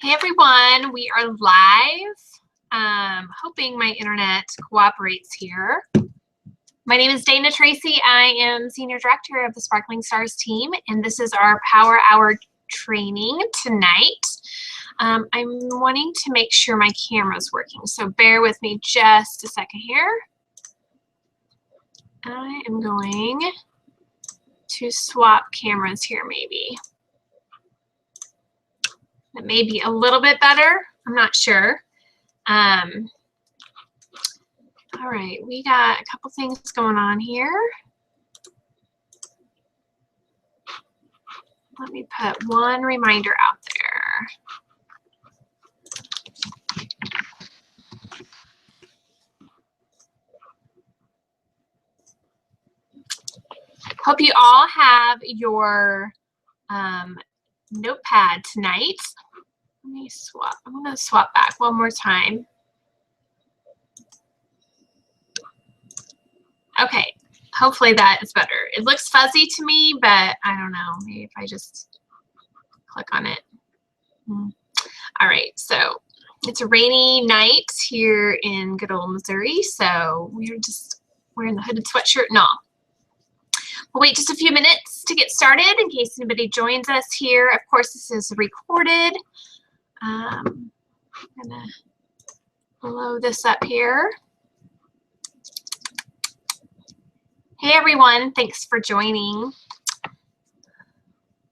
Hey everyone, we are live. Hoping my internet cooperates here. My name is Dana Tracy. I am Senior Director of the Sparkling Stars team, and this is our Power Hour training tonight. I'm wanting to make sure my camera's working, so bear with me just a second here. I am going to swap cameras here maybe. It may be a little bit better. I'm not sure. All right, we got a couple things going on here. Let me put one reminder out there. Hope you all have your notepad tonight. Let me swap. I'm going to swap back one more time. Okay, hopefully that is better. It looks fuzzy to me, but I don't know. Maybe if I just click on it. All right, so it's a rainy night here in good old Missouri, so we're just wearing the hooded sweatshirt and all. We'll wait just a few minutes to get started in case anybody joins us here. Of course, this is recorded. I'm gonna blow this up here. Hey everyone, thanks for joining.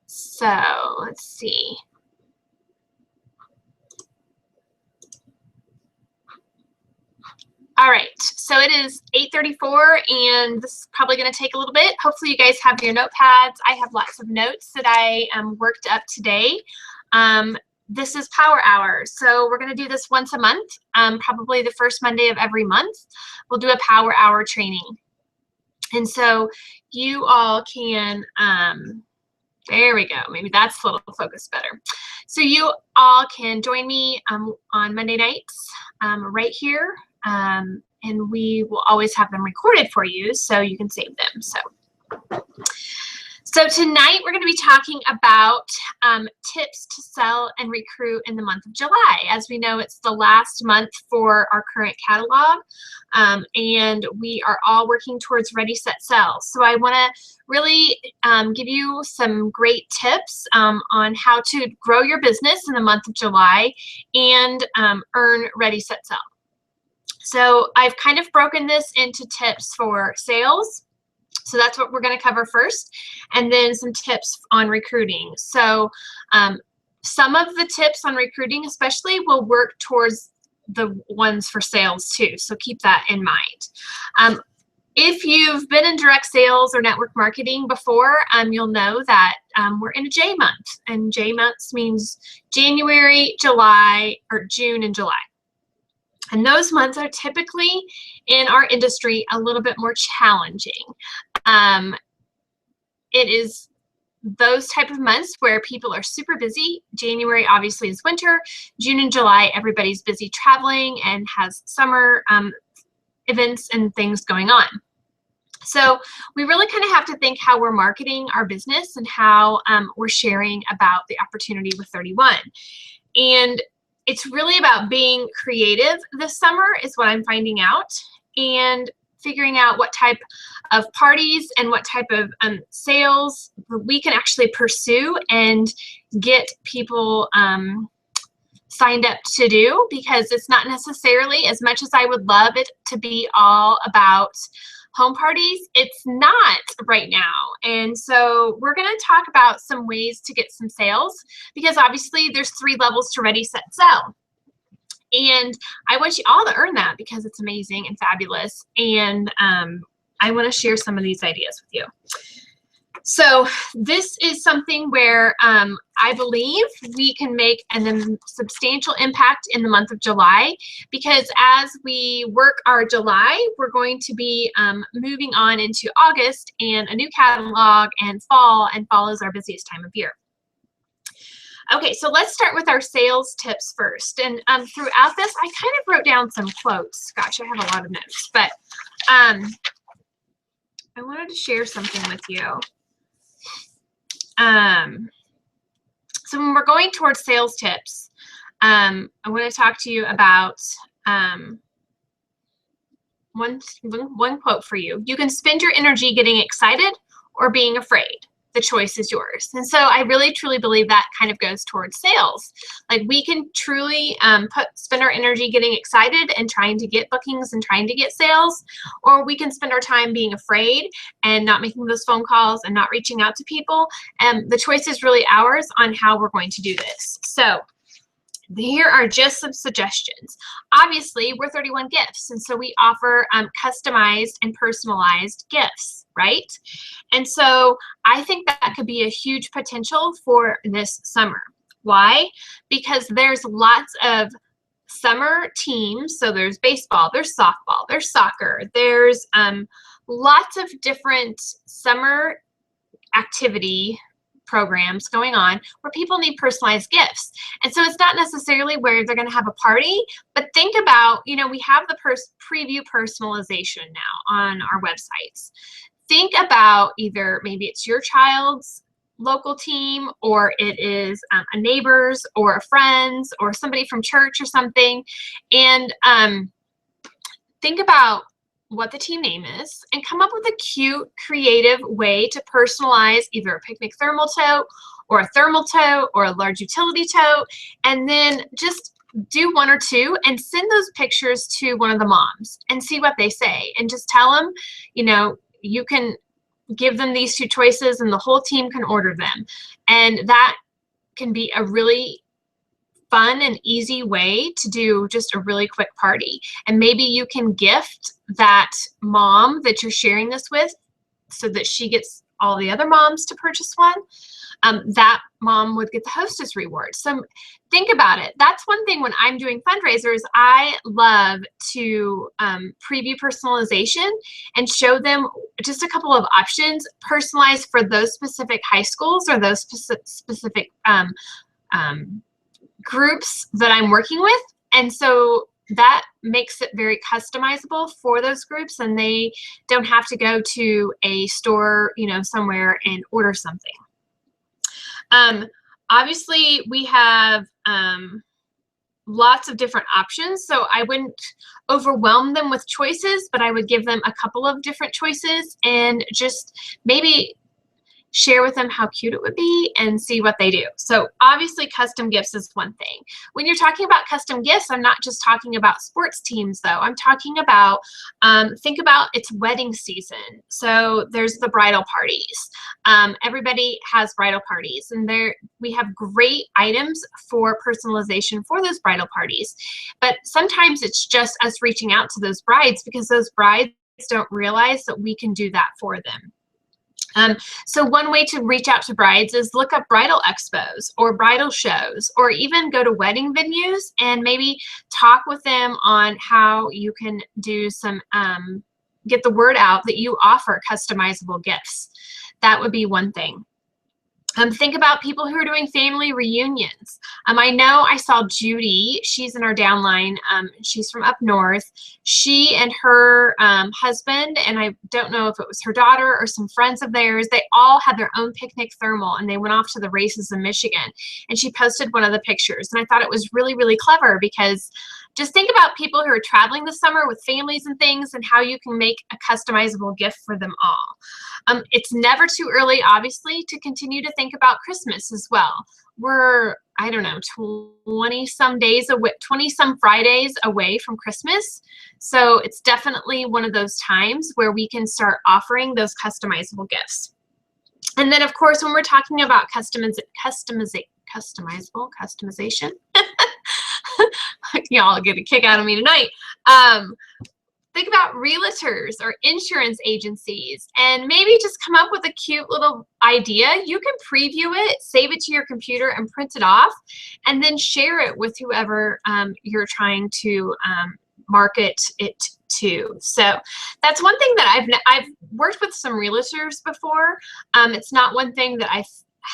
So let's see. All right, so it is 8:34 and this is probably going to take a little bit. Hopefully you guys have your notepads. I have lots of notes that I worked up today. This is Power Hour, so we're going to do this once a month, probably the first Monday of every month. We'll do a Power Hour training. And so you all can, there we go, maybe that's a little focused better. So you all can join me on Monday nights right here. And we will always have them recorded for you so you can save them. So tonight we're going to be talking about tips to sell and recruit in the month of July. As we know, it's the last month for our current catalog, and we are all working towards Ready, Set, Sell. So I want to really give you some great tips on how to grow your business in the month of July and earn Ready, Set, Sell. So I've kind of broken this into tips for sales. So that's what we're going to cover first, and then some tips on recruiting. So some of the tips on recruiting especially will work towards the ones for sales too. So keep that in mind. If you've been in direct sales or network marketing before, you'll know that we're in a J month, and J months means January, July, or June and July. And those months are typically in our industry a little bit more challenging. It is those type of months where people are super busy. January obviously is winter. June and July, everybody's busy traveling and has summer events and things going on. So we really kind of have to think how we're marketing our business and how we're sharing about the opportunity with 31. And it's really about being creative this summer is what I'm finding out, and figuring out what type of parties and what type of sales we can actually pursue and get people signed up to do, because it's not necessarily, as much as I would love it to be all about home parties, it's not right now. And so we're going to talk about some ways to get some sales, because obviously there's 3 levels to Ready, Set, Sell. And I want you all to earn that because it's amazing and fabulous. And I want to share some of these ideas with you. So this is something where I believe we can make a substantial impact in the month of July, because as we work our July, we're going to be moving on into August and a new catalog and fall is our busiest time of year. Okay, so let's start with our sales tips first. And throughout this, I kind of wrote down some quotes. Gosh, I have a lot of notes, but I wanted to share something with you. So when we're going towards sales tips, I want to talk to you about one quote for you. You can spend your energy getting excited or being afraid. The choice is yours. And so I really truly believe that kind of goes towards sales. Like we can truly spend our energy getting excited and trying to get bookings and trying to get sales, or we can spend our time being afraid and not making those phone calls and not reaching out to people. And the choice is really ours on how we're going to do this. So here are just some suggestions. Obviously, we're 31 Gifts, and so we offer customized and personalized gifts, right? And so I think that could be a huge potential for this summer. Why? Because there's lots of summer teams. So there's baseball, there's softball, there's soccer, there's lots of different summer activity programs going on where people need personalized gifts. And so it's not necessarily where they're going to have a party, but think about, you know, we have the preview personalization now on our websites. Think about either maybe it's your child's local team, or it is a neighbor's or a friend's or somebody from church or something. And think about what the team name is and come up with a cute, creative way to personalize either a picnic thermal tote or a thermal tote or a large utility tote, and then just do one or two and send those pictures to one of the moms and see what they say, and just tell them, you know, you can give them these two choices and the whole team can order them. And that can be a really fun and easy way to do just a really quick party. And maybe you can gift that mom that you're sharing this with so that she gets all the other moms to purchase one. That mom would get the hostess reward. So think about it. That's one thing when I'm doing fundraisers, I love to preview personalization and show them just a couple of options personalized for those specific high schools or those specific groups that I'm working with. And so that makes it very customizable for those groups, and they don't have to go to a store, you know, somewhere and order something. Obviously we have lots of different options, so I wouldn't overwhelm them with choices, but I would give them a couple of different choices and just maybe share with them how cute it would be and see what they do. So obviously custom gifts is one thing. When you're talking about custom gifts, I'm not just talking about sports teams though. I'm talking about, think about it's wedding season. So there's the bridal parties. Everybody has bridal parties, and we have great items for personalization for those bridal parties. But sometimes it's just us reaching out to those brides because those brides don't realize that we can do that for them. So one way to reach out to brides is look up bridal expos or bridal shows, or even go to wedding venues and maybe talk with them on how you can do some, get the word out that you offer customizable gifts. That would be one thing. Think about people who are doing family reunions. I know I saw Judy, she's in our downline, she's from up north. She and her husband, and I don't know if it was her daughter or some friends of theirs, they all had their own picnic thermal and they went off to the races in Michigan. And she posted one of the pictures, and I thought it was really, really clever, because just think about people who are traveling this summer with families and things and how you can make a customizable gift for them all. It's never too early, obviously, to continue to think about Christmas as well. We're, I don't know, 20-some days away, 20-some Fridays away from Christmas. So it's definitely one of those times where we can start offering those customizable gifts. And then, of course, when we're talking about customization, y'all get a kick out of me tonight. Think about realtors or insurance agencies, and maybe just come up with a cute little idea. You can preview it, save it to your computer and print it off, and then share it with whoever you're trying to market it to. So that's one thing that I've worked with some realtors before. It's not one thing that I've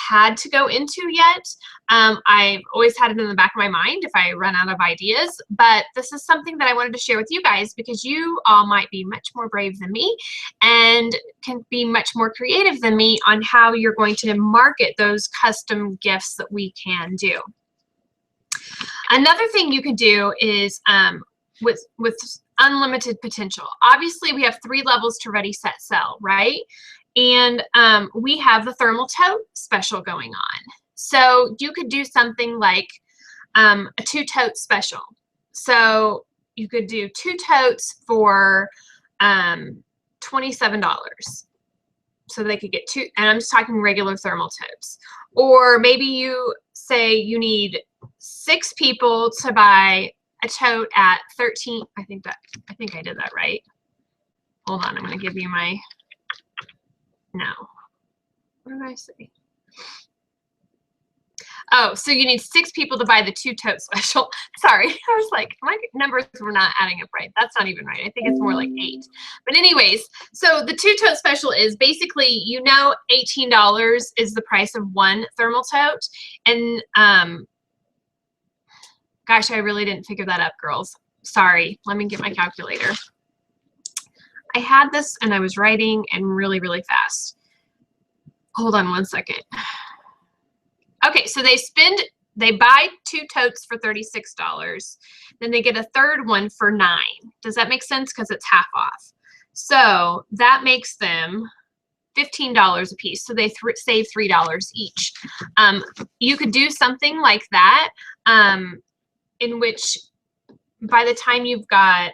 had to go into yet. I've always had it in the back of my mind if I run out of ideas, but this is something that I wanted to share with you guys because you all might be much more brave than me and can be much more creative than me on how you're going to market those custom gifts that we can do. Another thing you could do is with unlimited potential. Obviously, we have 3 levels to ready, set, sell, right? And we have the thermal tote special going on. So you could do something like a 2 tote special. So you could do 2 totes for $27. So they could get 2, and I'm just talking regular thermal totes. Or maybe you say you need 6 people to buy a tote at 13. I think I did that right. Hold on, I'm going to give you my, no. What did I say? Oh, so you need 6 people to buy the 2 tote special. Sorry, I was like, my numbers were not adding up right. That's not even right. I think it's more like 8. But anyways, so the 2 tote special is basically, you know, $18 is the price of 1 thermal tote. And gosh, I really didn't figure that up, girls. Sorry, let me get my calculator. I had this and I was writing and really, really fast. Hold on one second. Okay, so they buy 2 totes for $36. Then they get a 3rd one for $9. Does that make sense? Because it's half off. So that makes them $15 a piece. So they save $3 each. You could do something like that, in which by the time you've got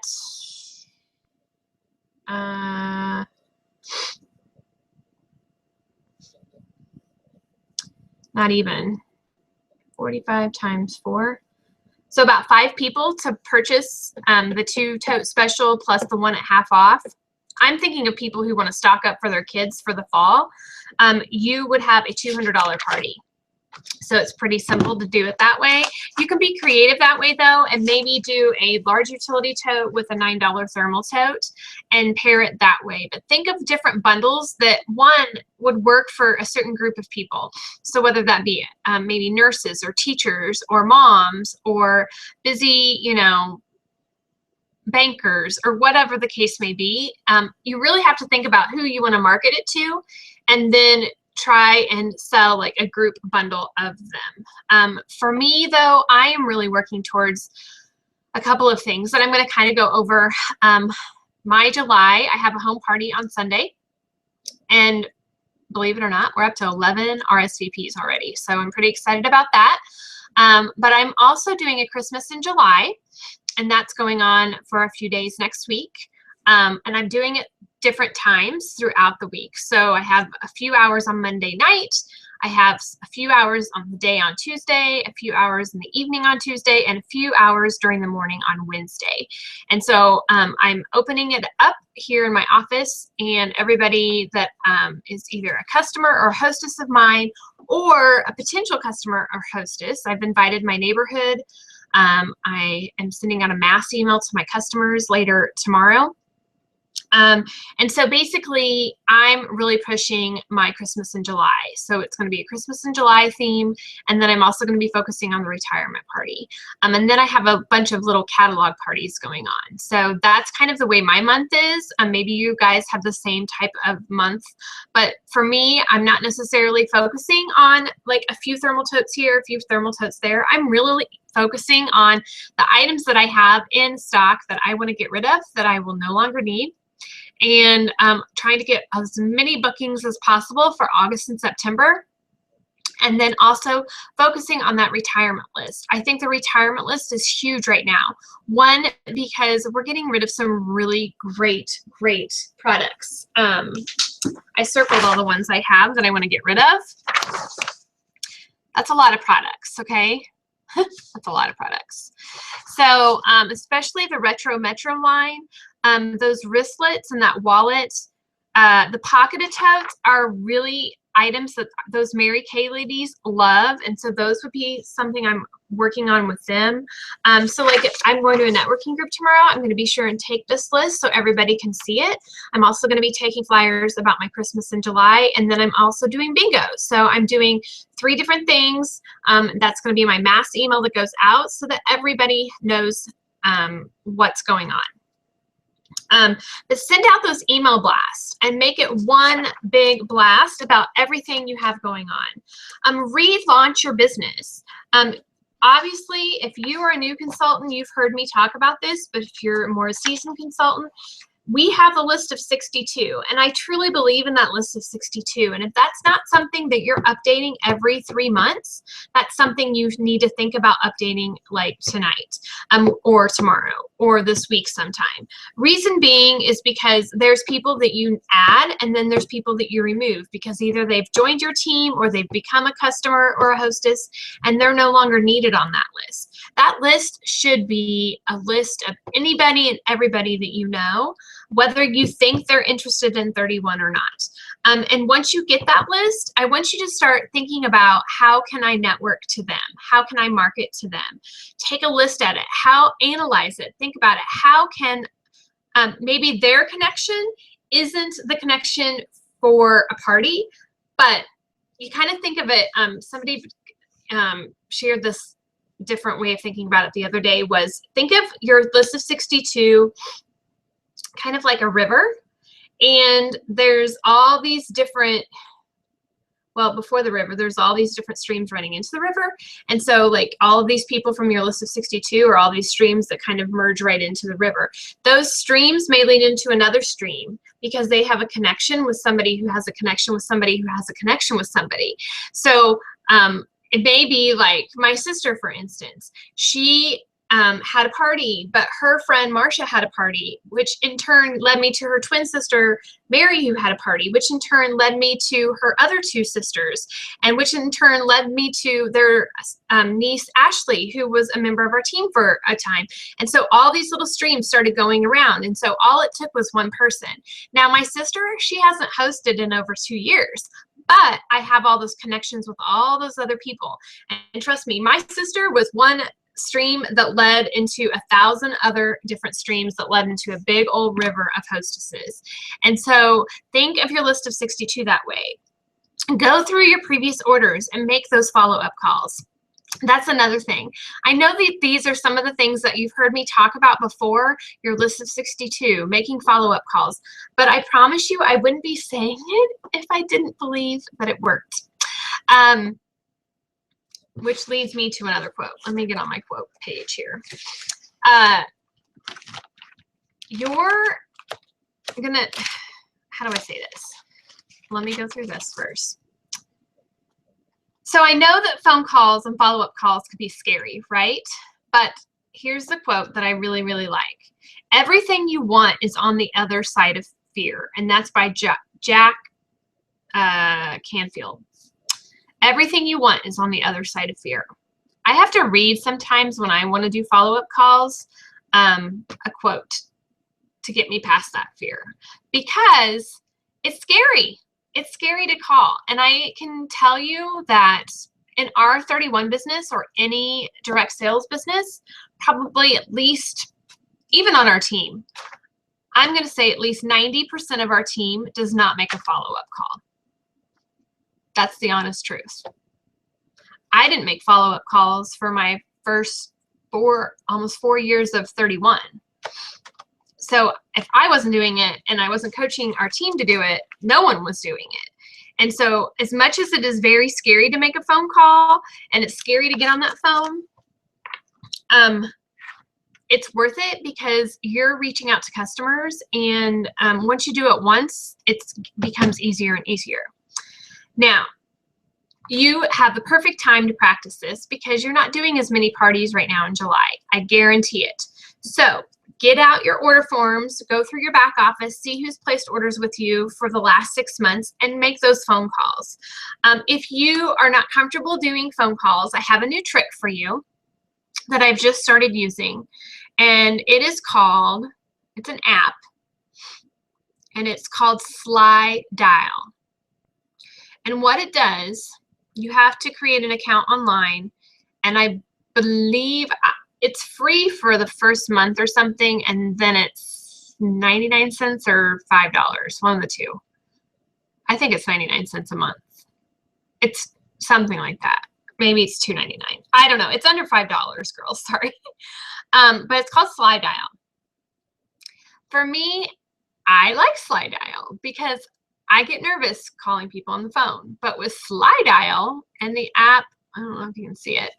not even 45 times 4. So about 5 people to purchase the 2 tote special plus the one at half off. I'm thinking of people who want to stock up for their kids for the fall. You would have a $200 party. So it's pretty simple to do it that way. You can be creative that way though, and maybe do a large utility tote with a $9 thermal tote and pair it that way. But think of different bundles that one would work for a certain group of people. So whether that be maybe nurses or teachers or moms or busy, you know, bankers or whatever the case may be, you really have to think about who you want to market it to, and then try and sell like a group bundle of them. For me though, I am really working towards a couple of things that I'm going to kind of go over. My July, I have a home party on Sunday, and believe it or not, we're up to 11 RSVPs already. So I'm pretty excited about that. But I'm also doing a Christmas in July, and that's going on for a few days next week. And I'm doing it different times throughout the week. So I have a few hours on Monday night. I have a few hours on the day on Tuesday, a few hours in the evening on Tuesday, and a few hours during the morning on Wednesday. And so I'm opening it up here in my office, and everybody that is either a customer or a hostess of mine or a potential customer or hostess, I've invited my neighborhood. I am sending out a mass email to my customers later tomorrow. And so basically I'm really pushing my Christmas in July. So it's going to be a Christmas in July theme. And then I'm also going to be focusing on the retirement party. And then I have a bunch of little catalog parties going on. So that's kind of the way my month is. Maybe you guys have the same type of month, but for me, I'm not necessarily focusing on like a few thermal totes here, a few thermal totes there. I'm really focusing on the items that I have in stock that I want to get rid of, that I will no longer need, and trying to get as many bookings as possible for August and September. And then also focusing on that retirement list. I think the retirement list is huge right now. One, because we're getting rid of some really great products. I circled all the ones I have that I want to get rid of. That's a lot of products, okay? That's a lot of products. So especially the Retro Metro line, those wristlets and that wallet, the pocketed totes are really items that those Mary Kay ladies love, and so those would be something I'm working on with them. So like I'm going to a networking group tomorrow. I'm going to be sure and take this list so everybody can see it. I'm also going to be taking flyers about my Christmas in July, and then I'm also doing bingo. So I'm doing 3 different things. That's going to be my mass email that goes out so that everybody knows what's going on. But send out those email blasts and make it one big blast about everything you have going on. Relaunch your business. obviously, if you are a new consultant, you've heard me talk about this, but if you're more a seasoned consultant, we have a list of 62, and I truly believe in that list of 62. And if that's not something that you're updating every 3 months, that's something you need to think about updating like tonight, or tomorrow, or this week sometime. Reason being is because there's people that you add, and then there's people that you remove, because either they've joined your team or they've become a customer or a hostess, and they're no longer needed on that list. That list should be a list of anybody and everybody that you know, whether you think they're interested in 31 or not. And once you get that list, I want you to start thinking about, how can I network to them? How can I market to them? Take a list at it. Analyze it. Think about it. How can maybe their connection isn't the connection for a party, but you kind of think of it. Somebody shared this different way of thinking about it the other day, was think of your list of 62 kind of like a river, and there's all these different, well, before the river, there's all these different streams running into the river. And so like all of these people from your list of 62 are all these streams that kind of merge right into the river. Those streams may lead into another stream because they have a connection with somebody who has a connection with somebody who has a connection with somebody. So it may be like my sister, for instance. She had a party, but her friend Marcia had a party, which in turn led me to her twin sister Mary, who had a party, which in turn led me to her other two sisters, and which in turn led me to their niece Ashley, who was a member of our team for a time. And so all these little streams started going around, and so all it took was one person. Now my sister, she hasn't hosted in over 2 years, but I have all those connections with all those other people. And trust me, my sister was one stream that led into 1,000 other different streams that led into a big old river of hostesses. And so think of your list of 62 that way. Go through your previous orders and make those follow-up calls. That's another thing. I know that these are some of the things that you've heard me talk about before, your list of 62, making follow-up calls, but I promise you I wouldn't be saying it if I didn't believe that it worked. Which leads me to another quote. Let me get on my quote page here. How do I say this? Let me go through this first. So I know that phone calls and follow-up calls could be scary, right? But here's the quote that I really, really like. Everything you want is on the other side of fear. And that's by Jack Canfield. Everything you want is on the other side of fear. I have to read sometimes when I want to do follow-up calls, a quote to get me past that fear, because it's scary. It's scary to call. And I can tell you that in our 31 business, or any direct sales business, probably at least, even on our team, I'm going to say at least 90% of our team does not make a follow-up call. That's the honest truth. I didn't make follow-up calls for my first almost 4 years of 31. So if I wasn't doing it and I wasn't coaching our team to do it, no one was doing it. And so as much as it is very scary to make a phone call, and it's scary to get on that phone, it's worth it, because you're reaching out to customers, and once you do it once, it becomes easier and easier. Now, you have the perfect time to practice this, because you're not doing as many parties right now in July. I guarantee it. So get out your order forms, go through your back office, see who's placed orders with you for the last 6 months, and make those phone calls. If you are not comfortable doing phone calls, I have a new trick for you that I've just started using, and it's an app, and it's called Sly Dial. And what it does, you have to create an account online, and I believe it's free for the first month or something, and then it's 99 cents or $5, one of the two. I think it's 99 cents a month. It's something like that. Maybe it's $2.99. I don't know. It's under $5, girls. Sorry. But it's called Sly Dial. For me, I like Sly Dial because I get nervous calling people on the phone. But with Sly Dial and the app, I don't know if you can see it.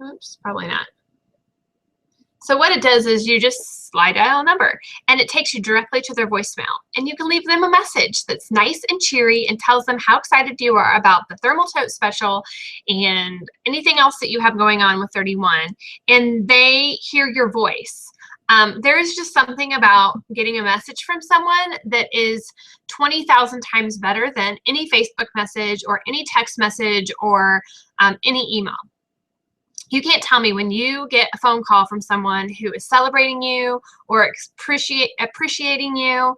Oops, probably not. So what it does is you just slide dial a number and it takes you directly to their voicemail. And you can leave them a message that's nice and cheery and tells them how excited you are about the thermal tote special and anything else that you have going on with 31. And they hear your voice. There is just something about getting a message from someone that is 20,000 times better than any Facebook message or any text message or any email. You can't tell me when you get a phone call from someone who is celebrating you or appreciating you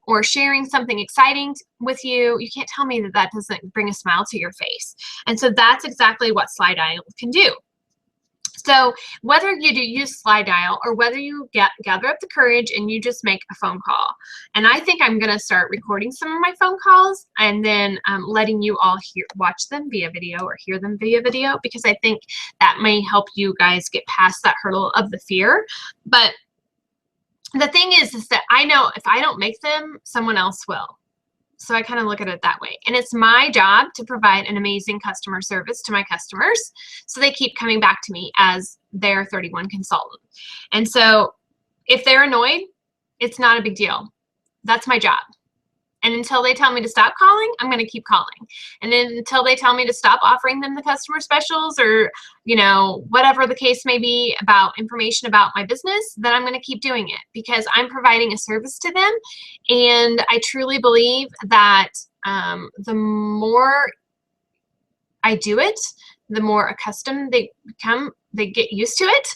or sharing something exciting with you, you can't tell me that that doesn't bring a smile to your face. And so that's exactly what Slide Dial can do. So whether you use Slide Dial or whether you gather up the courage and you just make a phone call. And I think I'm going to start recording some of my phone calls and then letting you all watch them via video or hear them via video, because I think that may help you guys get past that hurdle of the fear. But the thing is that I know if I don't make them, someone else will. So I kind of look at it that way. And it's my job to provide an amazing customer service to my customers so they keep coming back to me as their 31 consultant. And so if they're annoyed, it's not a big deal. That's my job. And until they tell me to stop calling, I'm going to keep calling. And then until they tell me to stop offering them the customer specials or, you know, whatever the case may be about information about my business, then I'm going to keep doing it because I'm providing a service to them. And I truly believe that the more I do it, the more accustomed they become, they get used to it.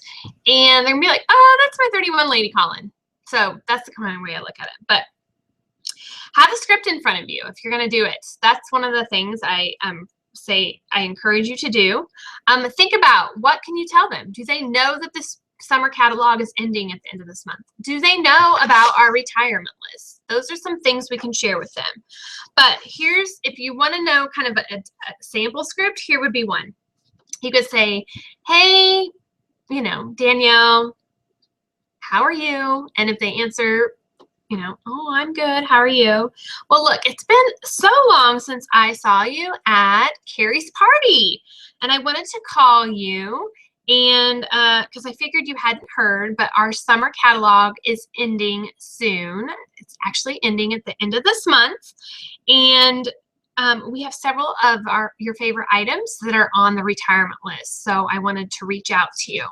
And they're going to be like, oh, that's my 31 lady calling. So that's the kind of way I look at it. But have a script in front of you if you're going to do it. That's one of the things I say I encourage you to do. Think about, what can you tell them? Do they know that this summer catalog is ending at the end of this month? Do they know about our retirement list? Those are some things we can share with them. But here's, if you want to know kind of a sample script, here would be one. You could say, hey, you know, Danielle, how are you? And if they answer, you know, oh, I'm good. How are you? Well, look, it's been so long since I saw you at Carrie's party. And I wanted to call you and because I figured you hadn't heard, but our summer catalog is ending soon. It's actually ending at the end of this month. And we have several of your favorite items that are on the retirement list. So I wanted to reach out to you.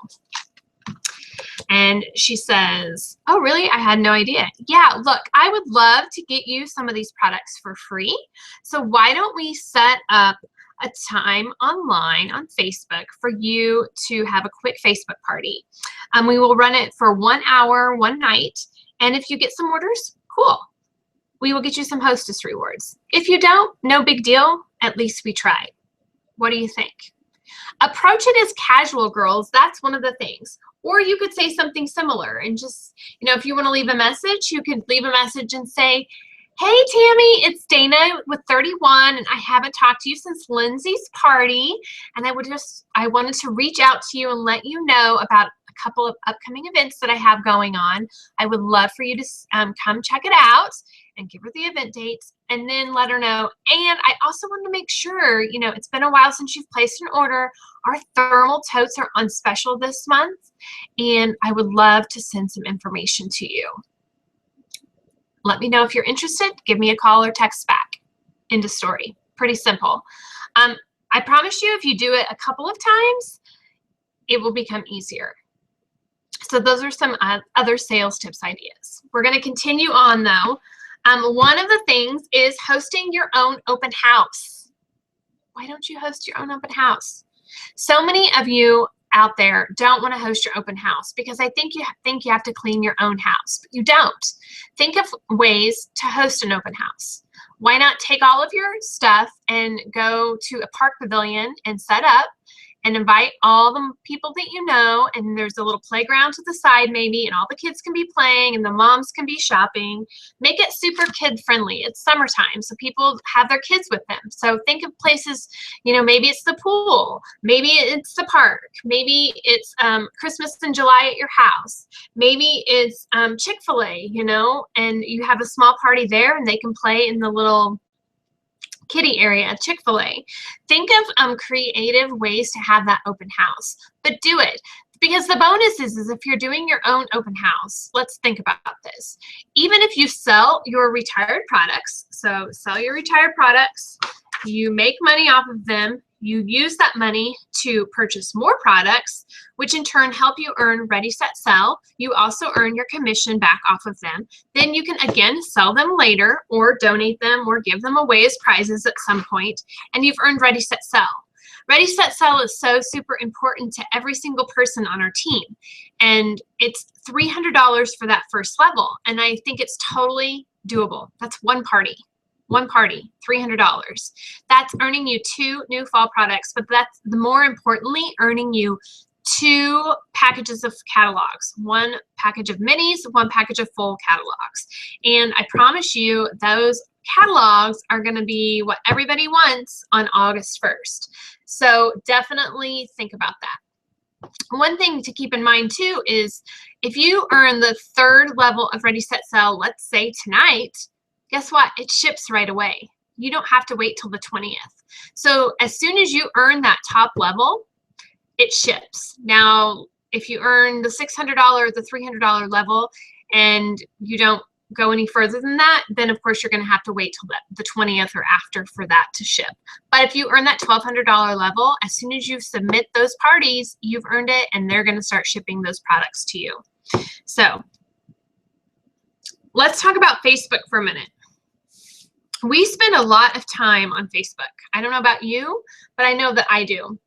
And she says, oh, really? I had no idea. Yeah, look, I would love to get you some of these products for free. So why don't we set up a time online on Facebook for you to have a quick Facebook party? We will run it for 1 hour, one night. And if you get some orders, cool. We will get you some hostess rewards. If you don't, no big deal. At least we tried. What do you think? Approach it as casual, girls. That's one of the things. Or you could say something similar and just, you know, if you want to leave a message, you could leave a message and say, hey, Tammy, it's Dana with 31, and I haven't talked to you since Lindsay's party, and I wanted to reach out to you and let you know about a couple of upcoming events that I have going on. I would love for you to come check it out and give her the event dates and then let her know. And I also wanted to make sure, you know, it's been a while since you've placed an order. Our thermal totes are on special this month, and I would love to send some information to you. Let me know if you're interested. Give me a call or text back. End of story. Pretty simple. I promise you, if you do it a couple of times, it will become easier. So those are some other sales tips ideas. We're going to continue on though. One of the things is hosting your own open house. Why don't you host your own open house? So many of you out there don't want to host your open house because I think you have to clean your own house, but you don't. Think of ways to host an open house. Why not take all of your stuff and go to a park pavilion and set up and invite all the people that you know, and there's a little playground to the side maybe, and all the kids can be playing and the moms can be shopping. Make it super kid friendly. It's summertime, so people have their kids with them. So think of places, you know, maybe it's the pool, maybe it's the park, maybe it's Christmas in July at your house, maybe it's Chick-fil-A, you know, and you have a small party there and they can play in the little kitty area, Chick-fil-A. Think of creative ways to have that open house, but do it. Because the bonus is if you're doing your own open house, let's think about this. Even if you sell your retired products, so sell your retired products, you make money off of them, you use that money to purchase more products, which in turn help you earn Ready, Set, Sell. You also earn your commission back off of them. Then you can again sell them later or donate them or give them away as prizes at some point, and you've earned Ready, Set, Sell. Ready, Set, Sell is so super important to every single person on our team. And it's $300 for that first level. And I think it's totally doable. That's one party, $300. That's earning you 2 new fall products, but that's more importantly, earning you 2 packages of catalogs, 1 package of minis, 1 package of full catalogs. And I promise you those catalogs are going to be what everybody wants on August 1st. So definitely think about that. One thing to keep in mind too is if you earn the 3rd level of Ready, Set, Sell, let's say tonight, guess what? It ships right away. You don't have to wait till the 20th. So as soon as you earn that top level, it ships. Now, if you earn the $600, the $300 level, and you don't go any further than that, then of course you're going to have to wait till the 20th or after for that to ship. But if you earn that $1,200 level, as soon as you submit those parties, you've earned it, and they're going to start shipping those products to you. So let's talk about Facebook for a minute. We spend a lot of time on Facebook. I don't know about you, but I know that I do.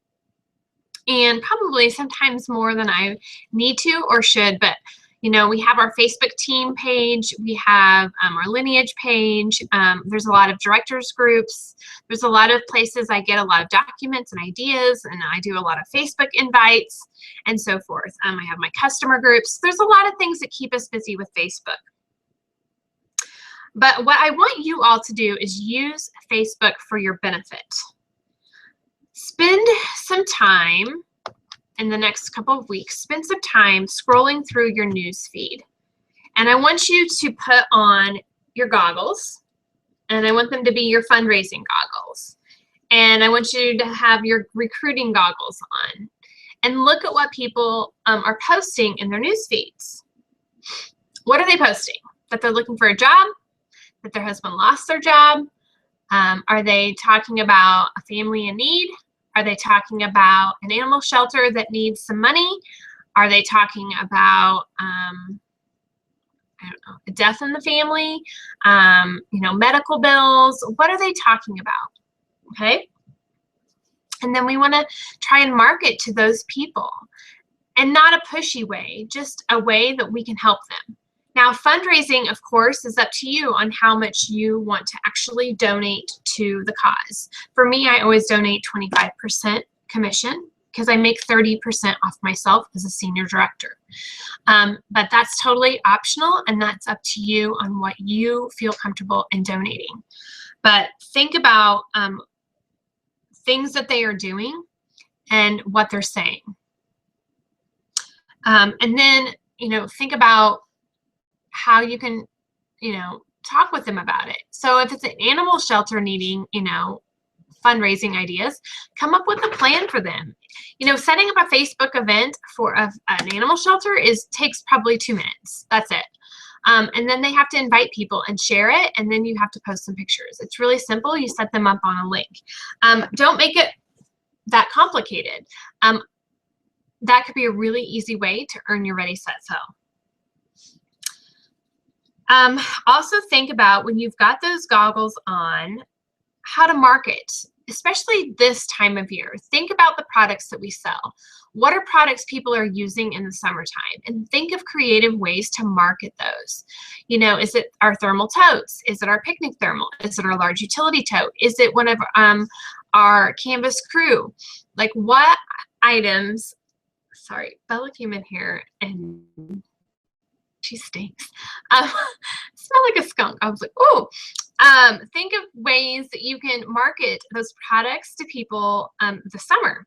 And probably sometimes more than I need to or should, but you know, we have our Facebook team page, we have our lineage page, there's a lot of directors groups, there's a lot of places I get a lot of documents and ideas, and I do a lot of Facebook invites and so forth. I have my customer groups. There's a lot of things that keep us busy with Facebook. But what I want you all to do is use Facebook for your benefit. Spend some time in the next couple of weeks, spend some time scrolling through your news feed. And I want you to put on your goggles, and I want them to be your fundraising goggles. And I want you to have your recruiting goggles on. And look at what people are posting in their news feeds. What are they posting? That they're looking for a job? That their husband lost their job? Are they talking about a family in need? Are they talking about an animal shelter that needs some money? Are they talking about, I don't know, a death in the family? You know, medical bills? What are they talking about? Okay. And then we want to try and market to those people, and not a pushy way, just a way that we can help them. Now, fundraising, of course, is up to you on how much you want to actually donate to the cause. For me, I always donate 25% commission because I make 30% off myself as a senior director. But that's totally optional, and that's up to you on what you feel comfortable in donating. But think about things that they are doing and what they're saying. And then, you know, think about how you can, you know, talk with them about it. So if it's an animal shelter needing, you know, fundraising ideas, come up with a plan for them. You know, setting up a Facebook event for an animal shelter takes probably 2 minutes. That's it. And then they have to invite people and share it, and then you have to post some pictures. It's really simple. You set them up on a link. Don't make it that complicated. That could be a really easy way to earn your Ready, Set, Sell. Also think about, when you've got those goggles on, how to market, especially this time of year. Think about the products that we sell. What are products people are using in the summertime? And think of creative ways to market those. You know, is it our thermal totes? Is it our picnic thermal? Is it our large utility tote? Is it one of our canvas crew? Like, what items, sorry, Bella came in here and she stinks. Smell like a skunk. I was like, oh. Think of ways that you can market those products to people this summer.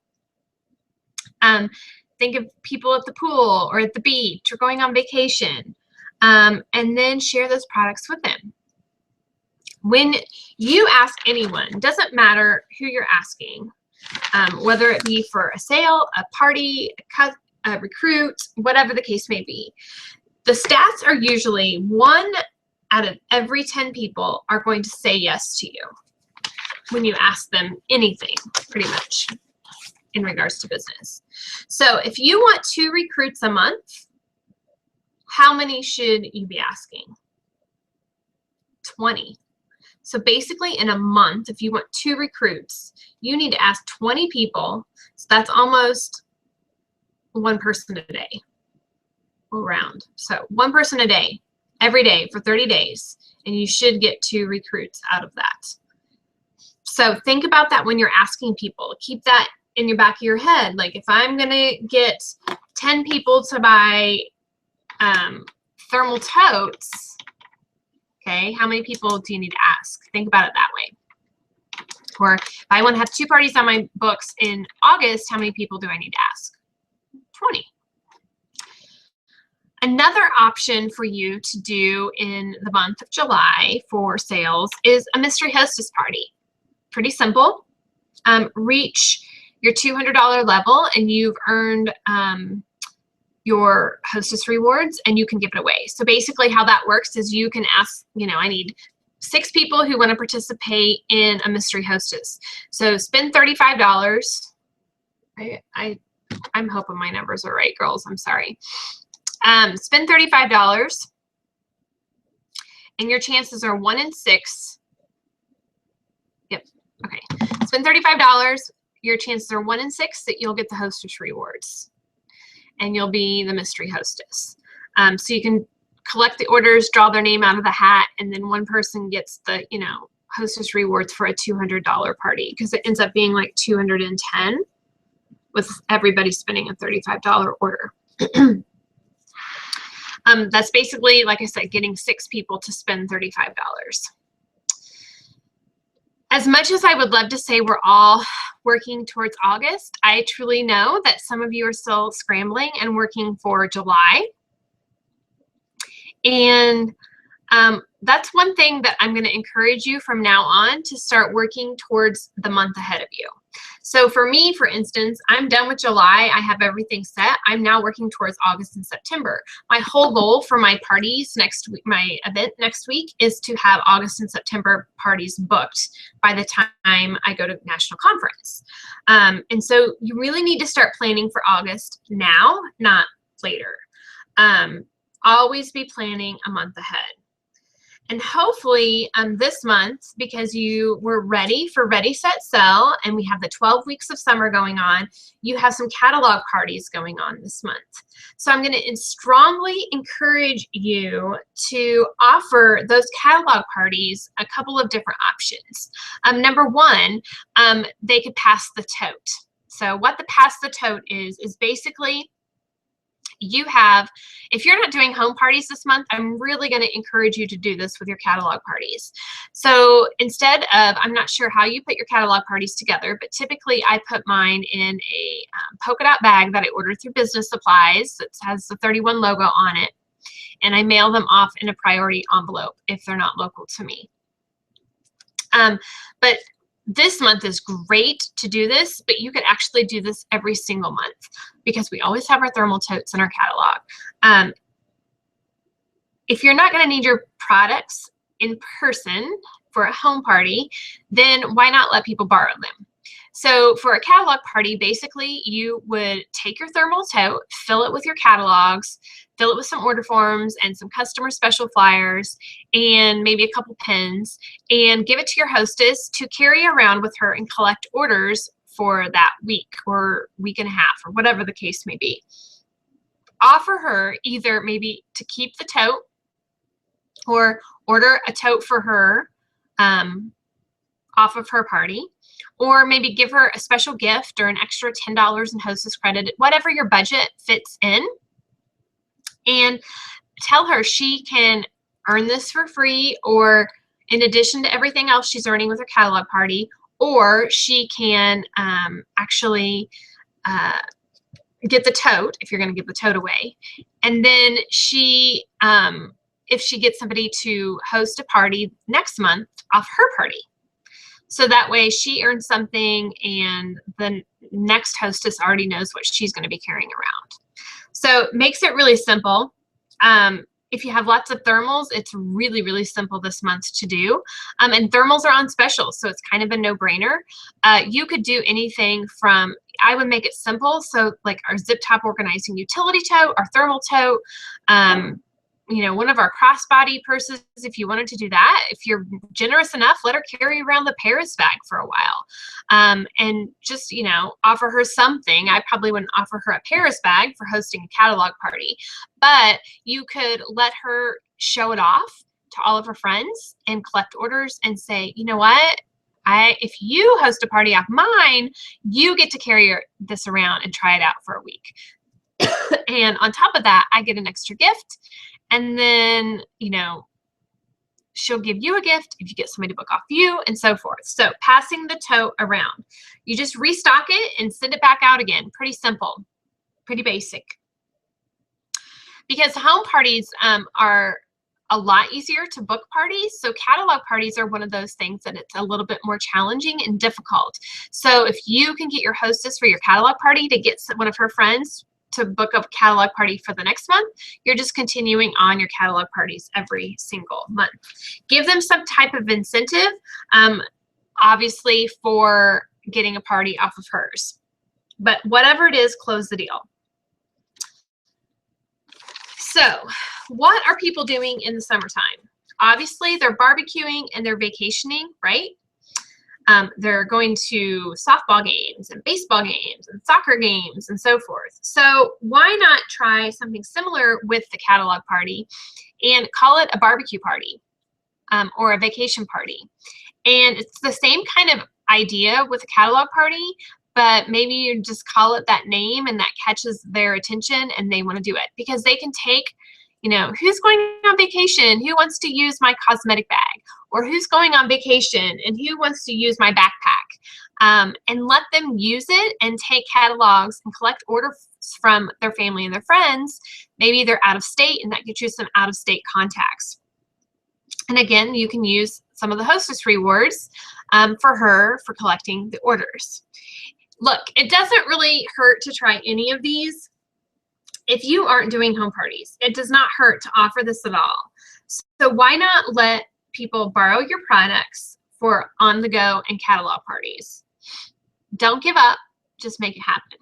Think of people at the pool or at the beach or going on vacation, and then share those products with them. When you ask anyone, doesn't matter who you're asking, whether it be for a sale, a party, a recruit, whatever the case may be, the stats are usually 1 out of every 10 people are going to say yes to you when you ask them anything, pretty much, in regards to business. So if you want 2 recruits a month, how many should you be asking? 20. So basically in a month, if you want 2 recruits, you need to ask 20 people. So that's almost 1 person a day around. So 1 person a day, every day for 30 days, and you should get 2 recruits out of that. So think about that when you're asking people. Keep that in your back of your head. Like if I'm gonna get 10 people to buy thermal totes, okay, how many people do you need to ask? Think about it that way. Or if I want to have 2 parties on my books in August, how many people do I need to ask? 20. Another option for you to do in the month of July for sales is a mystery hostess party. Pretty simple. Reach your $200 level and you've earned your hostess rewards and you can give it away. So basically how that works is you can ask, you know, I need 6 people who want to participate in a mystery hostess. So spend $35. I'm hoping my numbers are right, girls. I'm sorry. Spend $35 and your chances are 1 in 6. Yep. Okay. Spend $35. Your chances are 1 in 6 that you'll get the hostess rewards and you'll be the mystery hostess. So you can collect the orders, draw their name out of the hat, and then 1 person gets the, you know, hostess rewards for a $200 party because it ends up being like $210 with everybody spending a $35 order. That's basically, like I said, getting 6 people to spend $35. As much as I would love to say we're all working towards August, I truly know that some of you are still scrambling and working for July. And that's one thing that I'm going to encourage you from now on to start working towards the month ahead of you. So for me, for instance, I'm done with July. I have everything set. I'm now working towards August and September. My whole goal for my parties next week, my event next week, is to have August and September parties booked by the time I go to national conference. And so you really need to start planning for August now, not later. Always be planning a month ahead. And hopefully this month, because you were ready for Ready, Set, Sell, and we have the 12 weeks of summer going on, you have some catalog parties going on this month. So I'm going to strongly encourage you to offer those catalog parties a couple of different options. Number 1, they could pass the tote. So what the pass the tote is basically you have, if you're not doing home parties this month, I'm really going to encourage you to do this with your catalog parties. So instead of, I'm not sure how you put your catalog parties together, but typically I put mine in a polka dot bag that I ordered through Business Supplies that has the 31 logo on it, and I mail them off in a priority envelope if they're not local to me. But this month is great to do this, but you could actually do this every single month because we always have our thermal totes in our catalog. If you're not going to need your products in person for a home party, then why not let people borrow them? So for a catalog party, basically you would take your thermal tote, fill it with your catalogs, fill it with some order forms and some customer special flyers and maybe a couple pins, and give it to your hostess to carry around with her and collect orders for that week or week and a half or whatever the case may be. Offer her either maybe to keep the tote or order a tote for her off of her party, or maybe give her a special gift or an extra $10 in hostess credit, whatever your budget fits in, and tell her she can earn this for free, or in addition to everything else she's earning with her catalog party, or she can actually get the tote if you're going to give the tote away. And then she, if she gets somebody to host a party next month, off her party. So that way she earns something and the next hostess already knows what she's going to be carrying around. So it makes it really simple. If you have lots of thermals, it's really, really simple this month to do. And thermals are on special, so it's kind of a no-brainer. You could do anything from, I would make it simple, so like our zip top organizing utility tote, our thermal tote, you know, one of our crossbody purses, if you wanted to do that. If you're generous enough, let her carry around the Paris bag for a while. And just, you know, offer her something. I probably wouldn't offer her a Paris bag for hosting a catalog party, but you could let her show it off to all of her friends and collect orders and say, you know what? If you host a party off mine, you get to carry this around and try it out for a week. And on top of that, I get an extra gift. And then, you know, she'll give you a gift if you get somebody to book off you, and so forth. So passing the tote around. You just restock it and send it back out again. Pretty simple, pretty basic. Because home parties are a lot easier to book parties. So catalog parties are one of those things that it's a little bit more challenging and difficult. So if you can get your hostess for your catalog party to get one of her friends to book a catalog party for the next month, you're just continuing on your catalog parties every single month. Give them some type of incentive, obviously, for getting a party off of hers. But whatever it is, close the deal. So what are people doing in the summertime? Obviously, they're barbecuing and they're vacationing, right? They're going to softball games and baseball games and soccer games and so forth. So why not try something similar with the catalog party and call it a barbecue party or a vacation party? And it's the same kind of idea with a catalog party, but maybe you just call it that name and that catches their attention and they want to do it because they can take, you know, who's going on vacation? Who wants to use my cosmetic bag? Or who's going on vacation and who wants to use my backpack? And let them use it and take catalogs and collect orders from their family and their friends. Maybe they're out of state and that gets you some out of state contacts. And again, you can use some of the hostess rewards for her for collecting the orders. Look, it doesn't really hurt to try any of these. If you aren't doing home parties, it does not hurt to offer this at all. So why not let people borrow your products for on-the-go and catalog parties? Don't give up, just make it happen.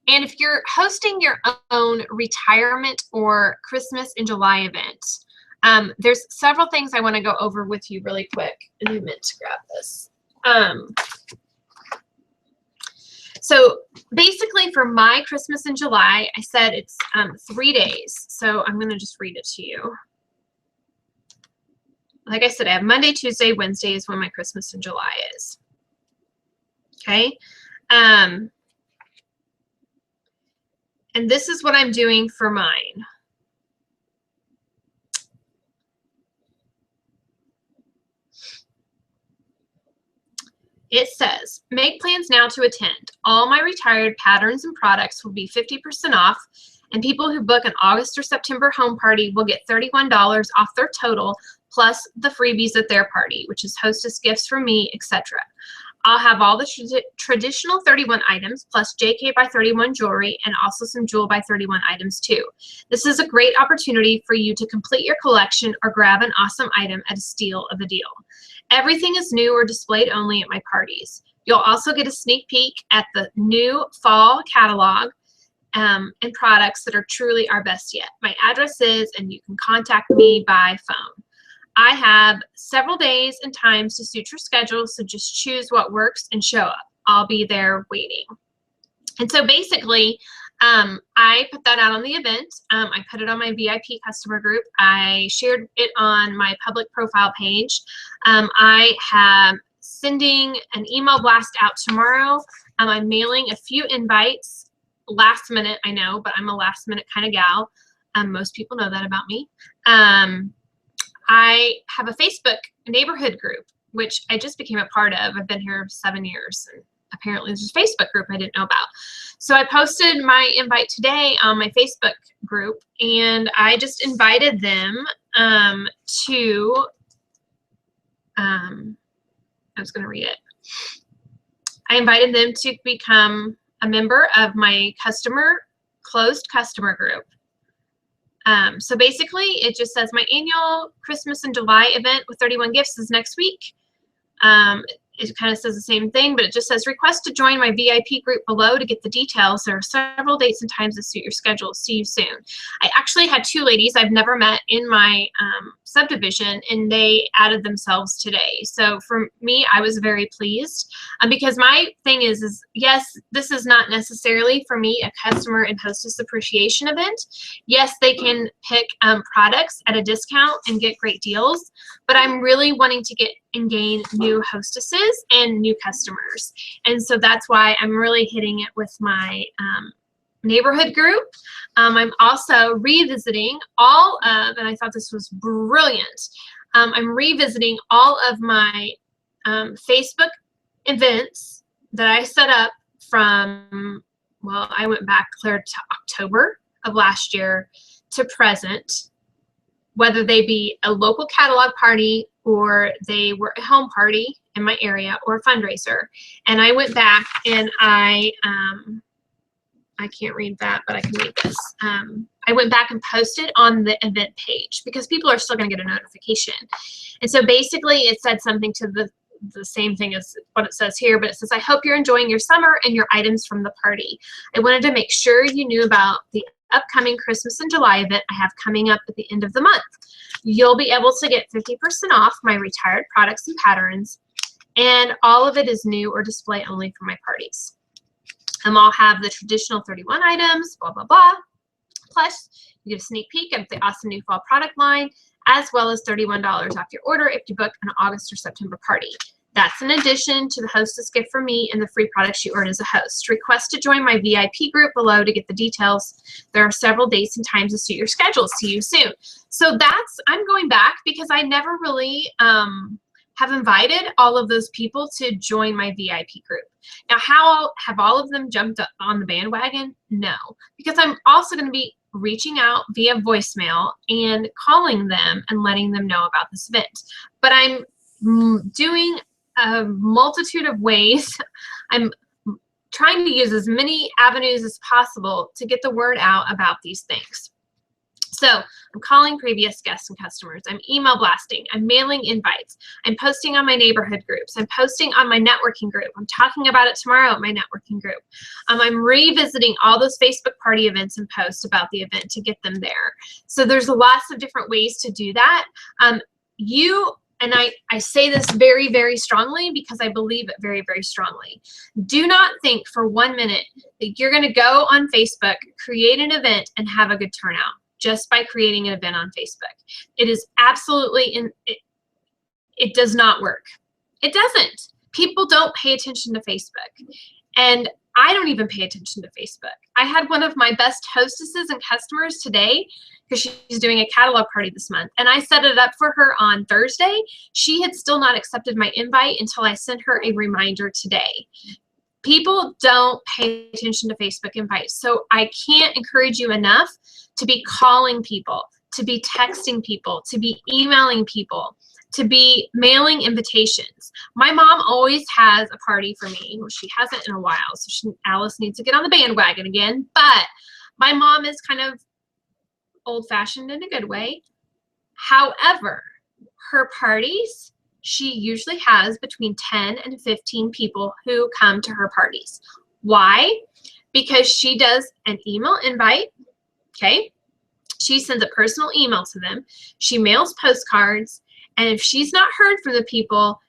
And if you're hosting your own retirement or Christmas in July event, there's several things I want to go over with you really quick. And I meant to grab this. So basically for my Christmas in July, I said it's 3 days. So I'm going to just read it to you. Like I said, I have Monday, Tuesday, Wednesday is when my Christmas in July is. Okay. And this is what I'm doing for mine. It says, make plans now to attend. All my retired patterns and products will be 50% off, and people who book an August or September home party will get $31 off their total, plus the freebies at their party, which is hostess gifts from me, etc. I'll have all the traditional 31 items, plus JK by 31 jewelry, and also some Jewel by 31 items too. This is a great opportunity for you to complete your collection or grab an awesome item at a steal of a deal. Everything is new or displayed only at my parties. You'll also get a sneak peek at the new fall catalog and products that are truly our best yet. My address is, and you can contact me by phone. I have several days and times to suit your schedule, so just choose what works and show up. I'll be there waiting. And so basically, I put that out on the event. I put it on my VIP customer group. I shared it on my public profile page. I am sending an email blast out tomorrow. I'm mailing a few invites last minute, I know, but I'm a last minute kind of gal. Most people know that about me. I have a Facebook neighborhood group, which I just became a part of. I've been here 7 years, and apparently there's a Facebook group I didn't know about. So I posted my invite today on my Facebook group, and I just invited them to I was going to read it. I invited them to become a member of my closed customer group. So basically, it just says my annual Christmas in July event with 31 gifts is next week. It kind of says the same thing, but it just says request to join my VIP group below to get the details. There are several dates and times that suit your schedule. See you soon. I actually had 2 ladies I've never met in my subdivision, and they added themselves today. So for me, I was very pleased because my thing is yes, this is not necessarily for me a customer and hostess appreciation event. Yes, they can pick products at a discount and get great deals, but I'm really wanting to get and gain new hostesses and new customers. And so that's why I'm really hitting it with my neighborhood group. I'm also revisiting all of, and I thought this was brilliant, I'm revisiting all of my Facebook events that I set up from, well, I went back clear to October of last year to present, whether they be a local catalog party or they were a home party in my area or a fundraiser. And I went back and I can't read that, but I can read this. I went back and posted on the event page because people are still going to get a notification. And so basically it said something to the same thing as what it says here, but it says, I hope you're enjoying your summer and your items from the party. I wanted to make sure you knew about the upcoming Christmas in July event I have coming up at the end of the month. You'll be able to get 50% off my retired products and patterns, and all of it is new or display only for my parties. I'll have the traditional 31 items, blah, blah, blah. Plus, you get a sneak peek of the awesome new fall product line, as well as $31 off your order if you book an August or September party. That's in addition to the hostess gift for me and the free products you earn as a host. Request to join my VIP group below to get the details. There are several dates and times to suit your schedule. See you soon. So I'm going back because I never really have invited all of those people to join my VIP group. Now, how have all of them jumped up on the bandwagon? No, because I'm also going to be reaching out via voicemail and calling them and letting them know about this event. But I'm doing a multitude of ways. I'm trying to use as many avenues as possible to get the word out about these things. So I'm calling previous guests and customers. I'm email blasting. I'm mailing invites. I'm posting on my neighborhood groups. I'm posting on my networking group. I'm talking about it tomorrow at my networking group. I'm revisiting all those Facebook party events and posts about the event to get them there. So there's lots of different ways to do that. And I say this very, very strongly because I believe it very, very strongly. Do not think for 1 minute that you're going to go on Facebook, create an event, and have a good turnout just by creating an event on Facebook. It is absolutely, it does not work. It doesn't. People don't pay attention to Facebook. And I don't even pay attention to Facebook. I had one of my best hostesses and customers today because she's doing a catalog party this month. And I set it up for her on Thursday. She had still not accepted my invite until I sent her a reminder today. People don't pay attention to Facebook invites. So I can't encourage you enough to be calling people, to be texting people, to be emailing people, to be mailing invitations. My mom always has a party for me. Well, she hasn't in a while, so Alice needs to get on the bandwagon again. But my mom is kind of old-fashioned in a good way. However, her parties, she usually has between 10 and 15 people who come to her parties. Why? Because she does an email invite, okay? She sends a personal email to them. She mails postcards. And if she's not heard from the people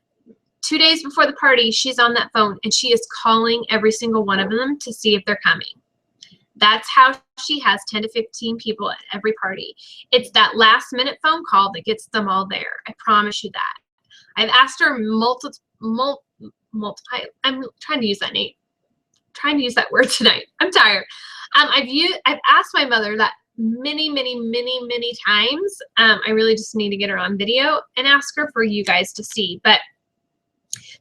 2 days before the party, she's on that phone and she is calling every single one of them to see if they're coming. That's how she has 10 to 15 people at every party. It's that last minute phone call that gets them all there. I promise you that. I've asked her I'm trying to use that, Nate. I'm trying to use that word tonight. I'm tired. I've asked my mother that many times. I really just need to get her on video and ask her for you guys to see. But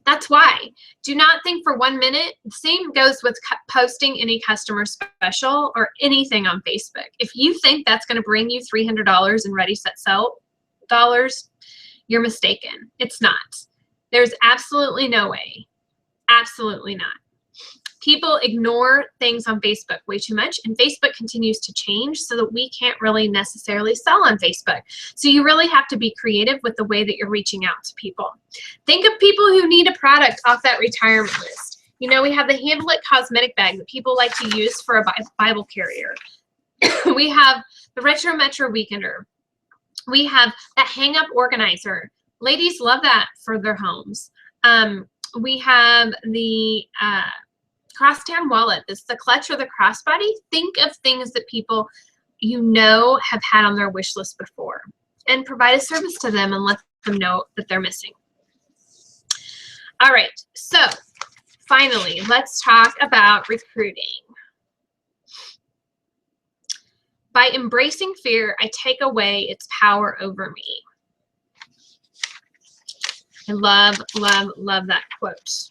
that's why. Do not think for 1 minute. The same goes with posting any customer special or anything on Facebook. If you think that's going to bring you $300 in ready, set, sell dollars, you're mistaken. It's not. There's absolutely no way. Absolutely not. People ignore things on Facebook way too much, and Facebook continues to change so that we can't really necessarily sell on Facebook. So you really have to be creative with the way that you're reaching out to people. Think of people who need a product off that retirement list. You know, we have the Handle It cosmetic bag that people like to use for a Bible carrier. We have the Retro Metro Weekender. We have that hang up organizer. Ladies love that for their homes. We have the crosstown wallet. This is the clutch or the crossbody. Think of things that people have had on their wish list before, and provide a service to them and let them know that they're missing. All right, so finally, let's talk about recruiting. By embracing fear, I take away its power over me. I love, love, love that quote.